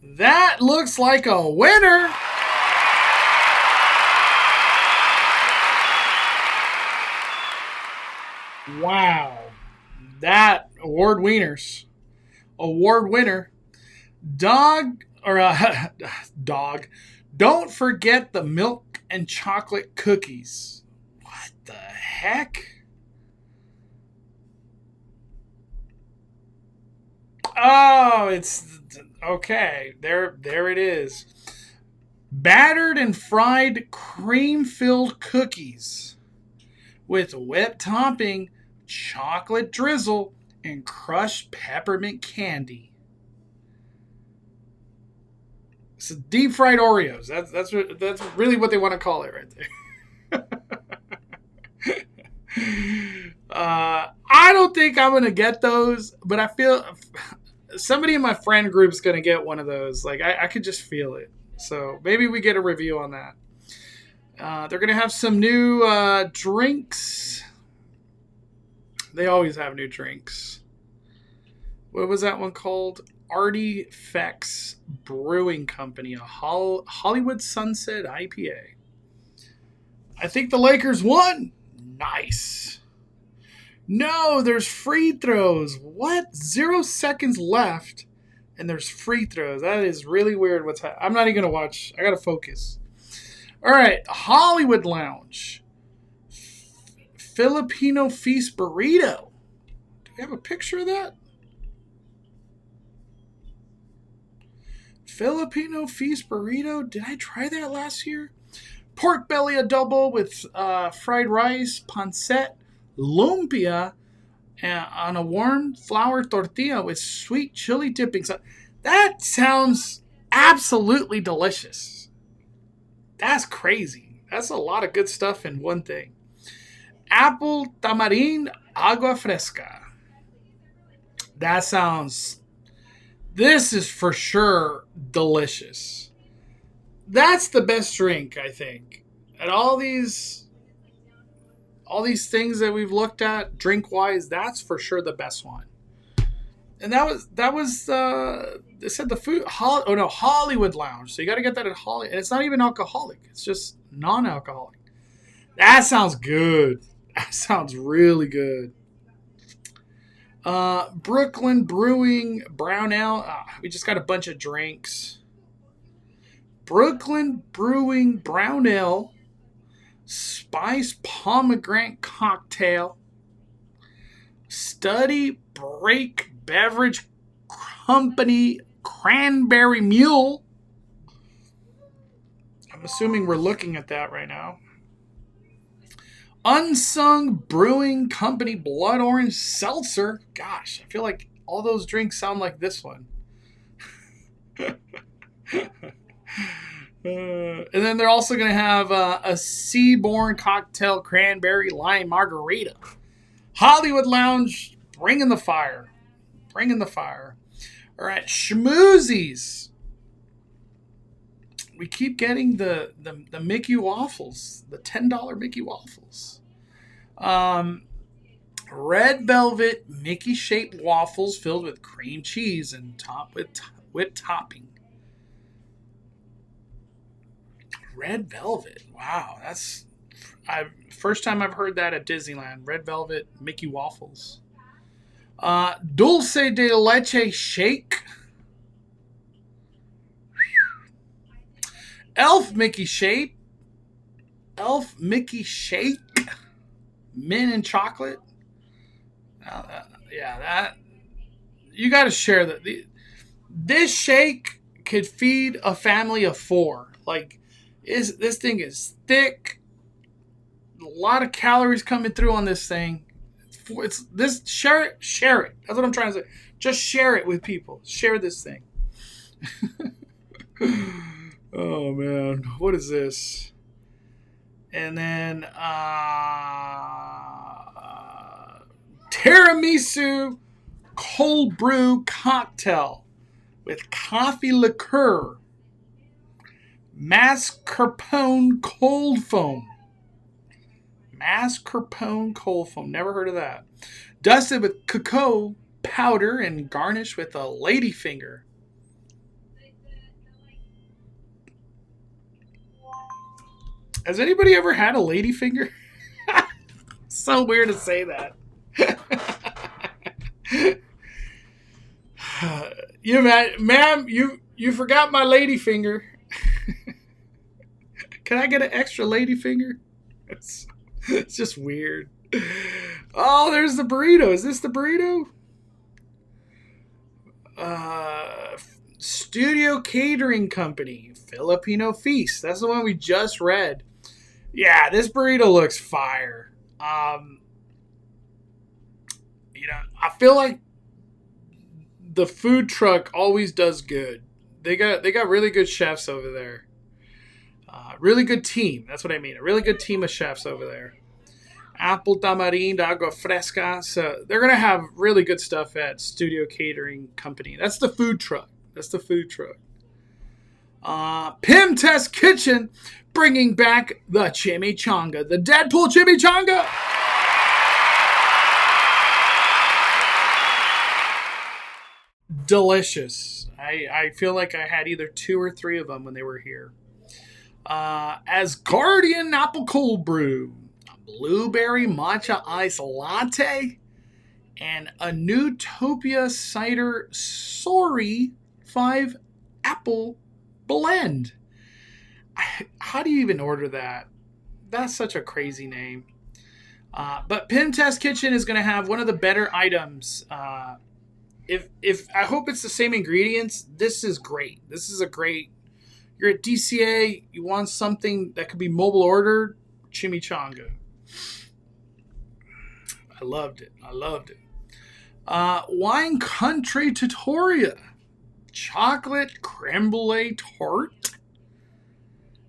That looks like a winner. Wow. That award winner. Dog. Don't forget the milk and chocolate cookies. What the heck? Oh, it's okay. There it is. Battered and fried cream-filled cookies with whipped topping, chocolate drizzle, and crushed peppermint candy. It's deep fried Oreos. That's really what they want to call it right there. I don't think I'm gonna get those, but I feel somebody in my friend group's gonna get one of those. Like I could just feel it. So maybe we get a review on that. They're gonna have some new drinks. They always have new drinks. What was that one called? Artifacts Brewing Company, a Hollywood Sunset IPA. I think the Lakers won. Nice. No, there's free throws. What? 0 seconds left, and there's free throws. That is really weird. What's happening? I'm not even gonna watch. I gotta focus. All right, Hollywood Lounge. Filipino Feast Burrito. Do we have a picture of that? Filipino Feast Burrito. Did I try that last year? Pork belly adobo with fried rice, pancit, lumpia, on a warm flour tortilla with sweet chili dipping. So that sounds absolutely delicious. That's crazy. That's a lot of good stuff in one thing. Apple tamarind agua fresca. That sounds This is for sure delicious. That's the best drink, I think. And all these things that we've looked at drink wise, that's for sure the best one. And that was they said the food Hollywood Lounge. So you got to get that at Hollywood, and it's not even alcoholic. It's just non-alcoholic. That sounds good. That sounds really good. Brooklyn Brewing Brown Ale. We just got a bunch of drinks. Brooklyn Brewing Brown Ale, Spice Pomegranate Cocktail, Study Break Beverage Company Cranberry Mule. I'm assuming we're looking at that right now. Unsung Brewing Company Blood Orange Seltzer. Gosh, I feel like all those drinks sound like this one. And then they're also going to have a Seaborn Cocktail Cranberry Lime Margarita. Hollywood Lounge, bringing the fire. Bringing the fire. All right, Schmoozies. We keep getting the Mickey waffles, the $10 Mickey waffles. Red velvet Mickey shaped waffles filled with cream cheese and topped with whipped topping. Red velvet, wow, that's first time I've heard that at Disneyland. Red velvet Mickey waffles. Dulce de leche shake. Elf Mickey Shake. Mint and chocolate. That you got to share that. This shake could feed a family of 4. Like, this thing is thick. A lot of calories coming through on this thing. It's this share it. That's what I'm trying to say. Just share it with people. Share this thing. Oh man, what is this? And then tiramisu cold brew cocktail with coffee liqueur, mascarpone cold foam. Never heard of that. Dusted with cocoa powder and garnished with a ladyfinger. Has anybody ever had a ladyfinger? So weird to say that. Ma'am, you forgot my ladyfinger. Can I get an extra ladyfinger? It's just weird. Oh, there's the burrito. Is this the burrito? Studio Catering Company, Filipino Feast. That's the one we just read. Yeah, this burrito looks fire. I feel like the food truck always does good. They got really good chefs over there. Really good team. That's what I mean. A really good team of chefs over there. Apple tamarind, agua fresca. So they're going to have really good stuff at Studio Catering Company. That's the food truck. Pim Test Kitchen bringing back the chimichanga. The Deadpool chimichanga. Delicious. I feel like I had either 2 or 3 of them when they were here. As Guardian Apple Cold Brew, a Blueberry Matcha Ice Latte, and a Newtopia Cider Sorry 5 Apple Blend. How do you even order that? That's such a crazy name. But Pim Test Kitchen is going to have one of the better items. If I hope it's the same ingredients, this is great. This is a great. You're at DCA, you want something that could be mobile ordered, chimichanga. I loved it. Wine Country Tutoria, chocolate creme brulee tart,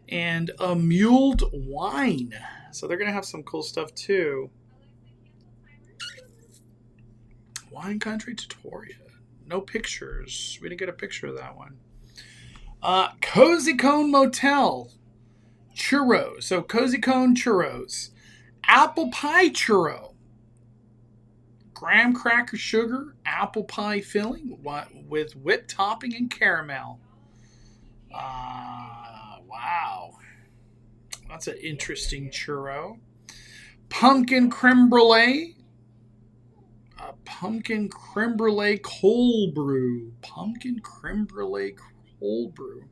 and a mulled wine. So they're going to have some cool stuff too. Wine Country Tutoria. no pictures. We didn't get a picture of that one. Cozy Cone Motel churros. So Cozy Cone churros, apple pie churro, graham cracker sugar, apple pie filling with whipped topping and caramel. Wow, that's an interesting churro. Pumpkin creme brulee. Pumpkin creme brulee cold brew. Pumpkin creme brulee cold brew.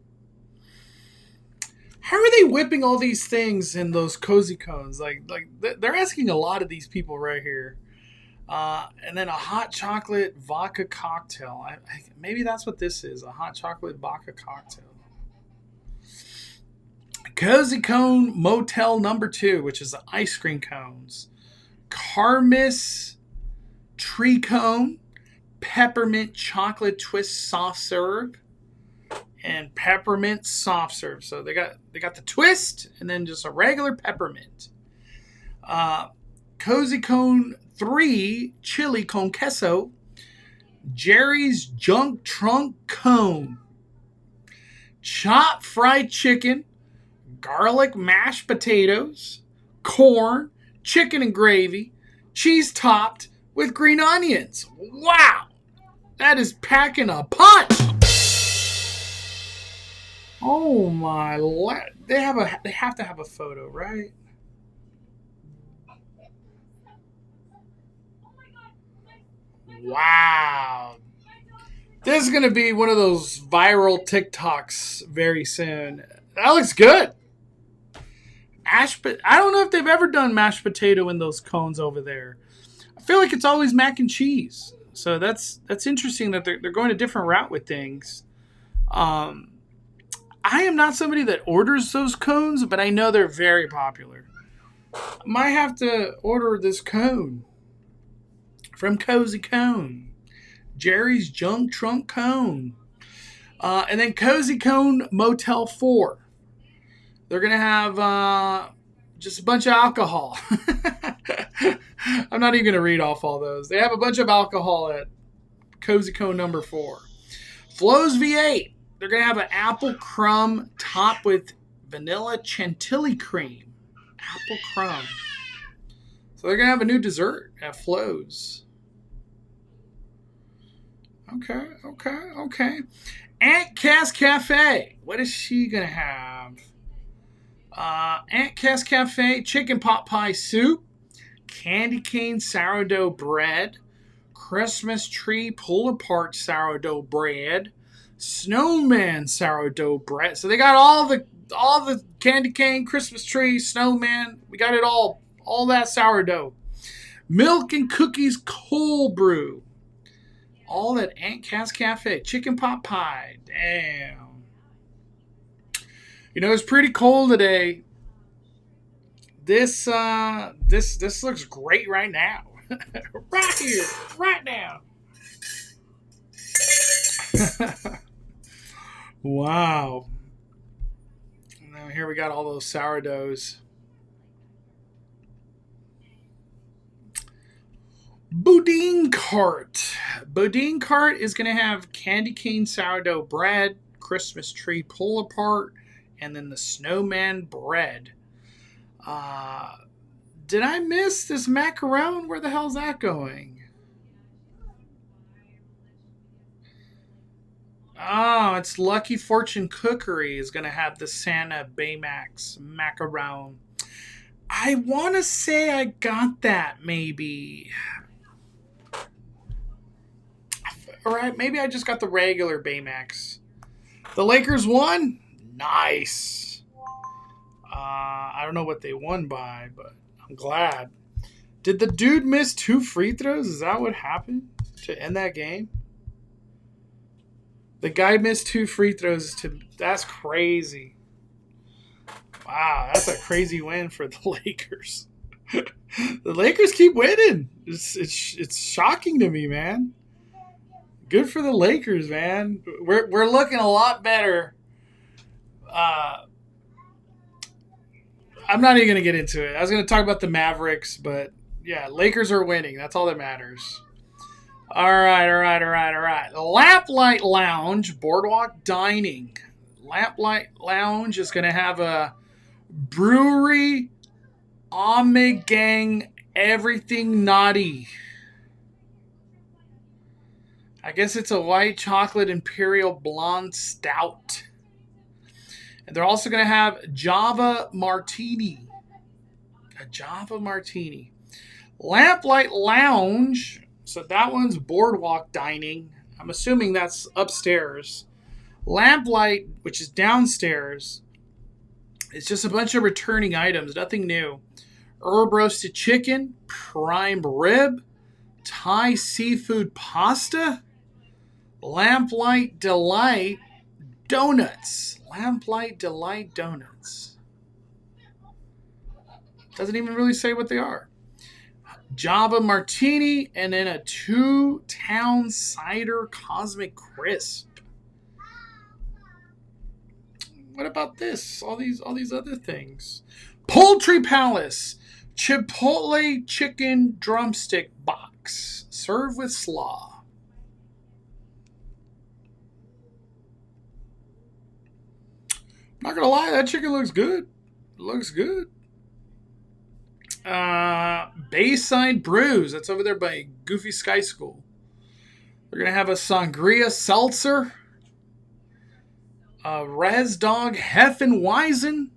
How are they whipping all these things in those cozy cones? Like they're asking a lot of these people right here. And then a hot chocolate vodka cocktail. Maybe that's what this is. A hot chocolate vodka cocktail. Cozy Cone Motel number 2, which is the ice cream cones. Carmiss tree cone, peppermint chocolate twist soft serve, and peppermint soft serve. So they got the twist and then just a regular peppermint. Cozy Cone 3 chili con queso, Jerry's junk trunk cone, chopped fried chicken, garlic mashed potatoes, corn, chicken and gravy, cheese topped with green onions. Wow, that is packing a punch. Oh my! They have to have a photo, right? Wow. This is going to be one of those viral TikToks very soon. That looks good. I don't know if they've ever done mashed potato in those cones over there. I feel like it's always mac and cheese. So that's interesting that they're going a different route with things. I am not somebody that orders those cones, but I know they're very popular. I might have to order this cone from Cozy Cone. Jerry's Junk Trunk Cone. And then Cozy Cone Motel 4. They're going to have just a bunch of alcohol. I'm not even going to read off all those. They have a bunch of alcohol at Cozy Cone number 4. Flo's V8. They're going to have an apple crumb topped with vanilla chantilly cream. Apple crumb. So they're going to have a new dessert at Flo's. Okay. Aunt Cass Cafe. What is she going to have? Aunt Cass Cafe chicken pot pie soup, candy cane sourdough bread, Christmas tree pull apart sourdough bread, snowman sourdough bread. So they got all the candy cane, Christmas tree, snowman. We got it all that sourdough. Milk and cookies cold brew. All at Aunt Cass Cafe. Chicken pot pie. Damn. You know, it's pretty cold today. This looks great right now. Right here. Right now. Wow. Now here we got all those sourdoughs. Boudin Cart. Boudin Cart is going to have candy cane sourdough bread, Christmas tree pull apart, and then the snowman bread. Did I miss this macaron? Where the hell's that going? Oh, it's Lucky Fortune Cookery is going to have the Santa Baymax macaron. I want to say I got that, maybe. All right, maybe I just got the regular Baymax. The Lakers won? Nice. I don't know what they won by, but I'm glad. Did the dude miss 2 free throws? Is that what happened to end that game? The guy missed 2 free throws. That's crazy. Wow, that's a crazy win for the Lakers. The Lakers keep winning. It's shocking to me, man. Good for the Lakers, man. We're looking a lot better. I'm not even going to get into it. I was going to talk about the Mavericks, but yeah, Lakers are winning. That's all that matters. All right. Lamplight Lounge, Boardwalk Dining. Lamplight Lounge is going to have a brewery, Omegang, everything naughty. I guess it's a white chocolate imperial blonde stout. And they're also going to have Java Martini. A Java Martini. Lamplight Lounge. So that one's Boardwalk Dining. I'm assuming that's upstairs. Lamplight, which is downstairs. It's just a bunch of returning items. Nothing new. Herb roasted chicken. Prime rib. Thai seafood pasta. Lamplight Delight donuts. Lamplight Delight donuts. Doesn't even really say what they are. Java Martini, and then a 2-town cider Cosmic Crisp. What about this? All these other things. Poultry Palace. Chipotle chicken drumstick box. Served with slaw. Not gonna lie, that chicken looks good. It looks good. Bayside Brews. That's over there by Goofy Sky School. We're going to have a Sangria Seltzer. A Res Dog Hefeweizen.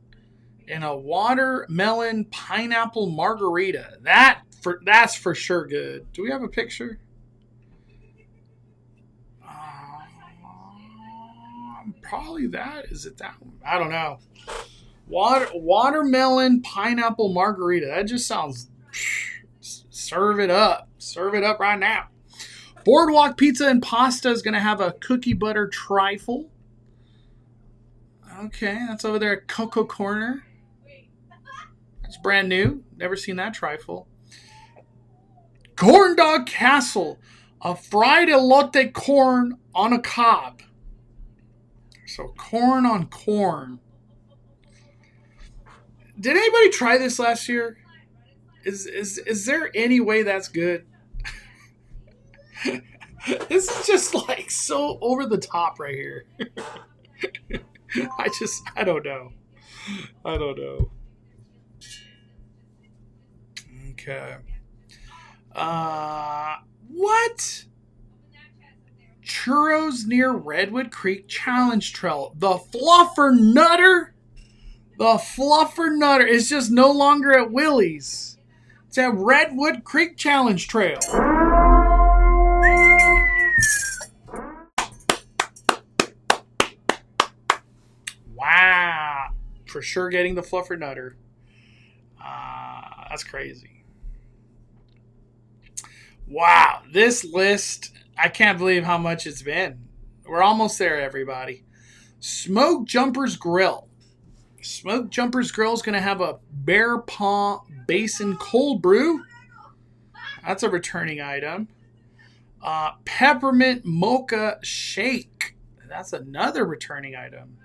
And a Watermelon Pineapple Margarita. That's for sure good. Do we have a picture? Probably that. Is it that one? I don't know. Watermelon Pineapple Margarita. That just sounds... Serve it up. Serve it up right now. Boardwalk Pizza and Pasta is going to have a cookie butter trifle. Okay, that's over there at Cocoa Corner. That's brand new. Never seen that trifle. Corn Dog Castle. A fried elote corn on a cob. So corn on corn. Did anybody try this last year? Is there any way that's good? This is just like so over the top right here. I don't know. Okay. What? Churros near Redwood Creek Challenge Trail. The Fluffer Nutter? The Fluffer Nutter is just no longer at Willie's. It's at Redwood Creek Challenge Trail. Wow. For sure getting the Fluffer Nutter. That's crazy. Wow. This list, I can't believe how much it's been. We're almost there, everybody. Smoke Jumpers Grill. Smoke Jumpers Grill is going to have a Bear Paw Basin Cold Brew. That's a returning item. Peppermint Mocha Shake. That's another returning item.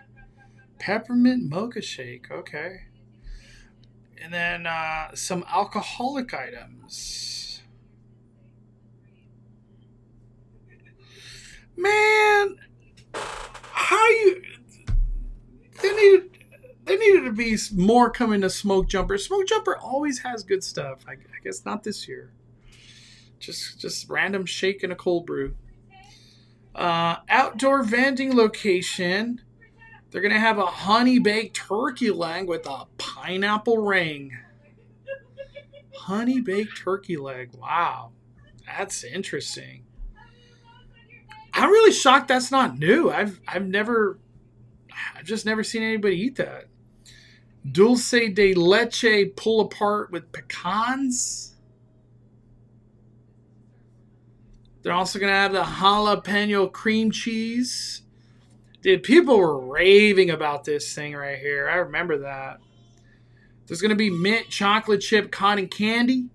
Peppermint Mocha Shake. Okay. And then some alcoholic items. Man, how you... They needed to be more coming to Smoke Jumper. Smoke Jumper always has good stuff. I guess not this year. Just random shake and a cold brew. Outdoor vending location. They're going to have a honey baked turkey leg with a pineapple ring. Honey baked turkey leg. Wow. That's interesting. I'm really shocked that's not new. I've just never seen anybody eat that. Dulce de leche pull apart with pecans. They're also going to have the jalapeno cream cheese. Dude, people were raving about this thing right here. I remember that. There's going to be mint chocolate chip cotton candy.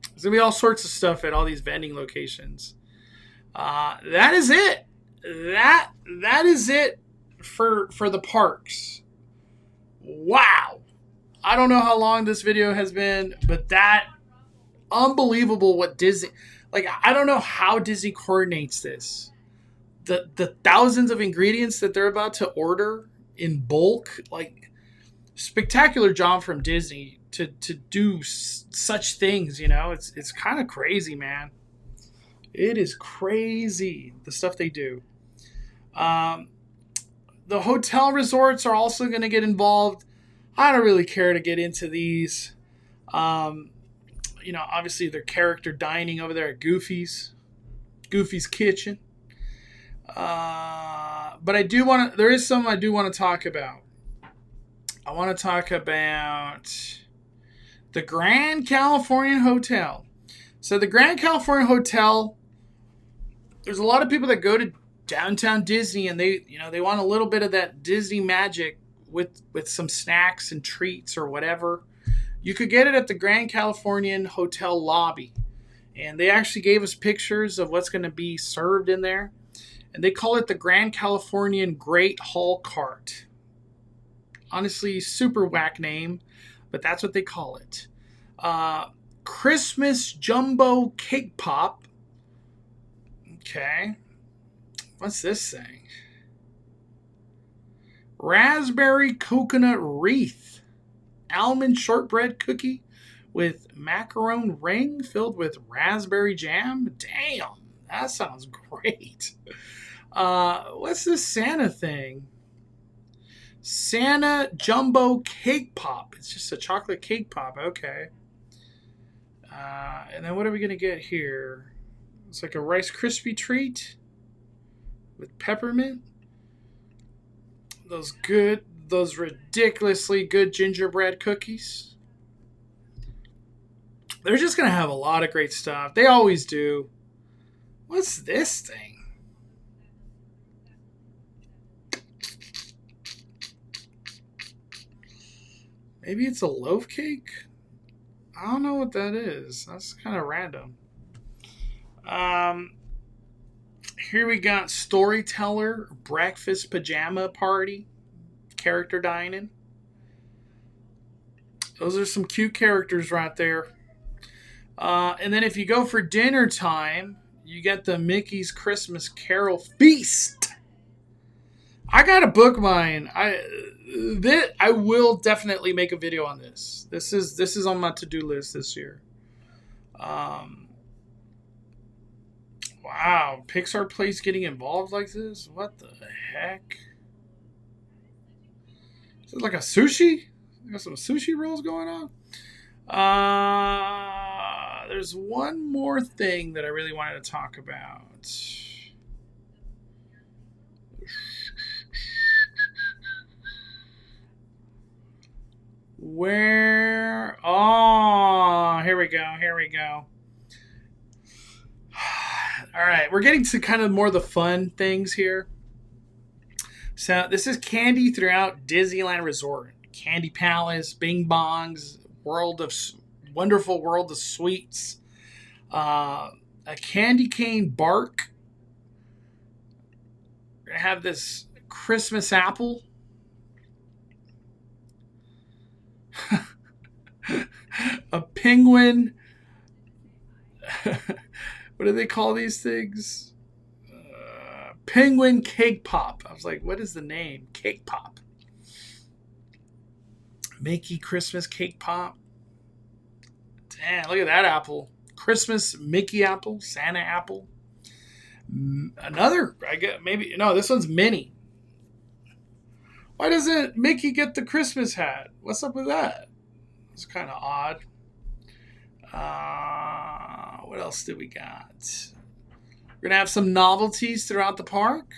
There's going to be all sorts of stuff at all these vending locations. That is it. That is it for the parks. Wow. I don't know how long this video has been, but that unbelievable what Disney, Like, I don't know how Disney coordinates this. The thousands of ingredients that they're about to order in bulk, like, spectacular job from Disney to do such things, you know? It's kind of crazy, man. It is crazy, the stuff they do. The hotel resorts are also going to get involved. I don't really care to get into these. You know, obviously their character dining over there at Goofy's Kitchen. But I do want to, there is something I do want to talk about. I want to talk about the Grand Californian Hotel. So the Grand Californian Hotel, there's a lot of people that go to downtown Disney and they want a little bit of that Disney magic with some snacks and treats or whatever. You could get it at the Grand Californian Hotel lobby. And they actually gave us pictures of what's going to be served in there. And they call it the Grand Californian Great Hall Cart. Honestly, super whack name, but that's what they call it. Christmas Jumbo Cake Pop. Okay. What's this thing? Raspberry Coconut Wreath. Almond shortbread cookie with macaron ring filled with raspberry jam. Damn, that sounds great. What's this Santa thing? Santa Jumbo Cake Pop. It's just a chocolate cake pop. Okay. And then what are we going to get here? It's like a Rice Krispie treat with peppermint. Those ridiculously good gingerbread cookies. They're just going to have a lot of great stuff. They always do. What's this thing? Maybe it's a loaf cake? I don't know what that is. That's kind of random. Here we got Storyteller Breakfast Pajama Party. Character dining. Those are some cute characters right there. And then if you go for dinner time, you get the Mickey's Christmas Carol Feast. I gotta book mine. I will definitely make a video on this. This is on my to-do list this year. Wow, Pixar Place getting involved like this? What the heck? Is it like a sushi? Got some sushi rolls going on? There's one more thing that I really wanted to talk about. Where? Oh, here we go. All right, we're getting to kind of more of the fun things here. So this is candy throughout Disneyland Resort. Candy Palace, Bing Bongs, wonderful world of sweets. A candy cane bark. We're going to have this Christmas apple. A penguin. What do they call these things? Penguin Cake Pop. I was like, what is the name? Cake Pop. Mickey Christmas Cake Pop. Damn, look at that apple. Christmas Mickey apple. Santa apple. Another, I guess, maybe, no, this one's Minnie. Why doesn't Mickey get the Christmas hat? What's up with that? It's kind of odd. What else do we got? We're going to have some novelties throughout the park.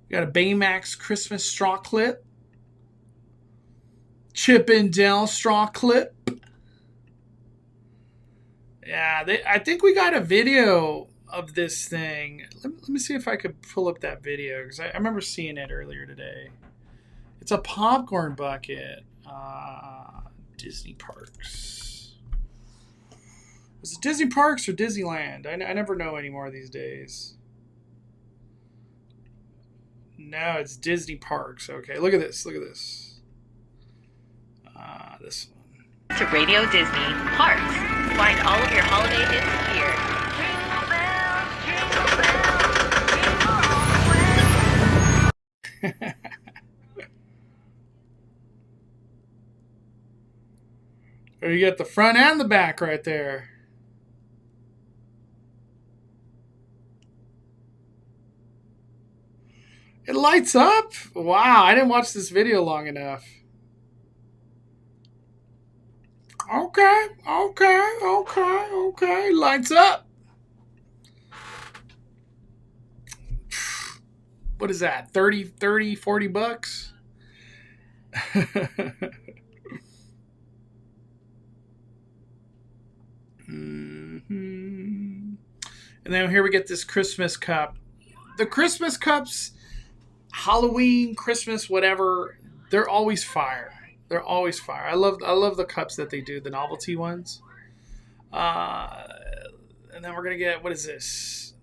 We got a Baymax Christmas straw clip. Chip and Dale straw clip. Yeah, I think we got a video of this thing. Let me see if I could pull up that video, because I remember seeing it earlier today. It's a popcorn bucket. Disney Parks. Is it Disney Parks or Disneyland? I never know anymore these days. No, it's Disney Parks. Okay, look at this. Look at this. This one. To Radio Disney Parks. Find all of your holiday hits here. Or you get the front and the back right there. It lights up? Wow, I didn't watch this video long enough. Okay. Lights up. What is that? 30, 40 bucks? And then here we get this Christmas cup. The Christmas cups, Halloween, Christmas, whatever, they're always fire. They're always fire. I love the cups that they do, the novelty ones. And then we're gonna get, what is this?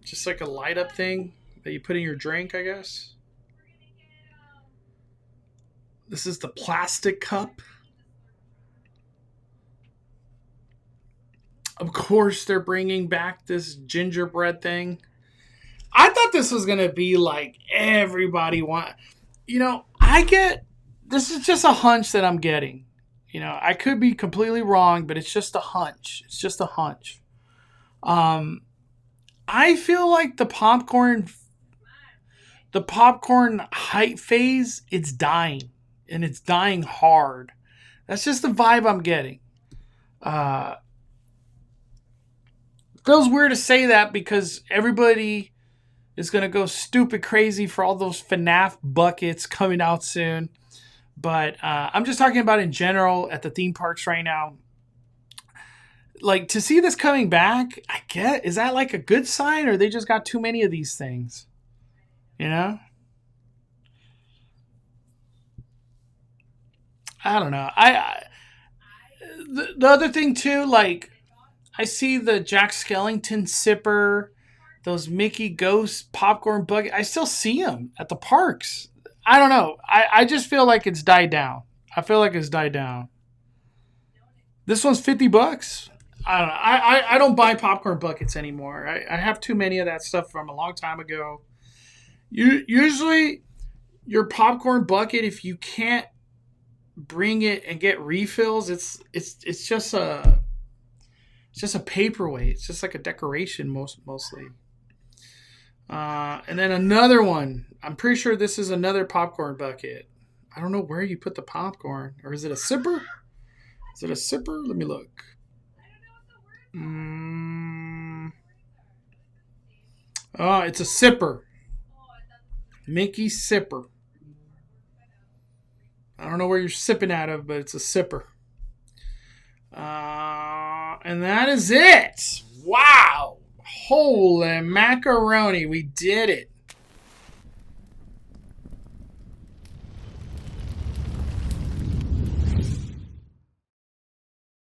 Just like a light up thing that you put in your drink, I guess. This is the plastic cup. Of course, they're bringing back this gingerbread thing. I thought this was going to be like everybody want. This is just a hunch that I'm getting. I could be completely wrong, but it's just a hunch. It's just a hunch. I feel like the popcorn hype phase, it's dying. And it's dying hard. That's just the vibe I'm getting. Feels weird to say that because everybody is going to go stupid crazy for all those FNAF buckets coming out soon. But I'm just talking about in general at the theme parks right now. Like, to see this coming back, is that like a good sign, or they just got too many of these things? I don't know. The other thing too, like, I see the Jack Skellington sipper, those Mickey Ghost popcorn bucket. I still see them at the parks. I don't know. I just feel like it's died down. This one's $50. I don't know. I don't buy popcorn buckets anymore. I have too many of that stuff from a long time ago. Usually, your popcorn bucket, if you can't bring it and get refills, it's just a paperweight. It's just like a decoration mostly. And then another one. I'm pretty sure this is another popcorn bucket. I don't know where you put the popcorn. Or is it a sipper? Let me look. Oh, it's a sipper. Mickey sipper. I don't know where you're sipping out of, but it's a sipper. And that is it. Wow. Holy macaroni. We did it.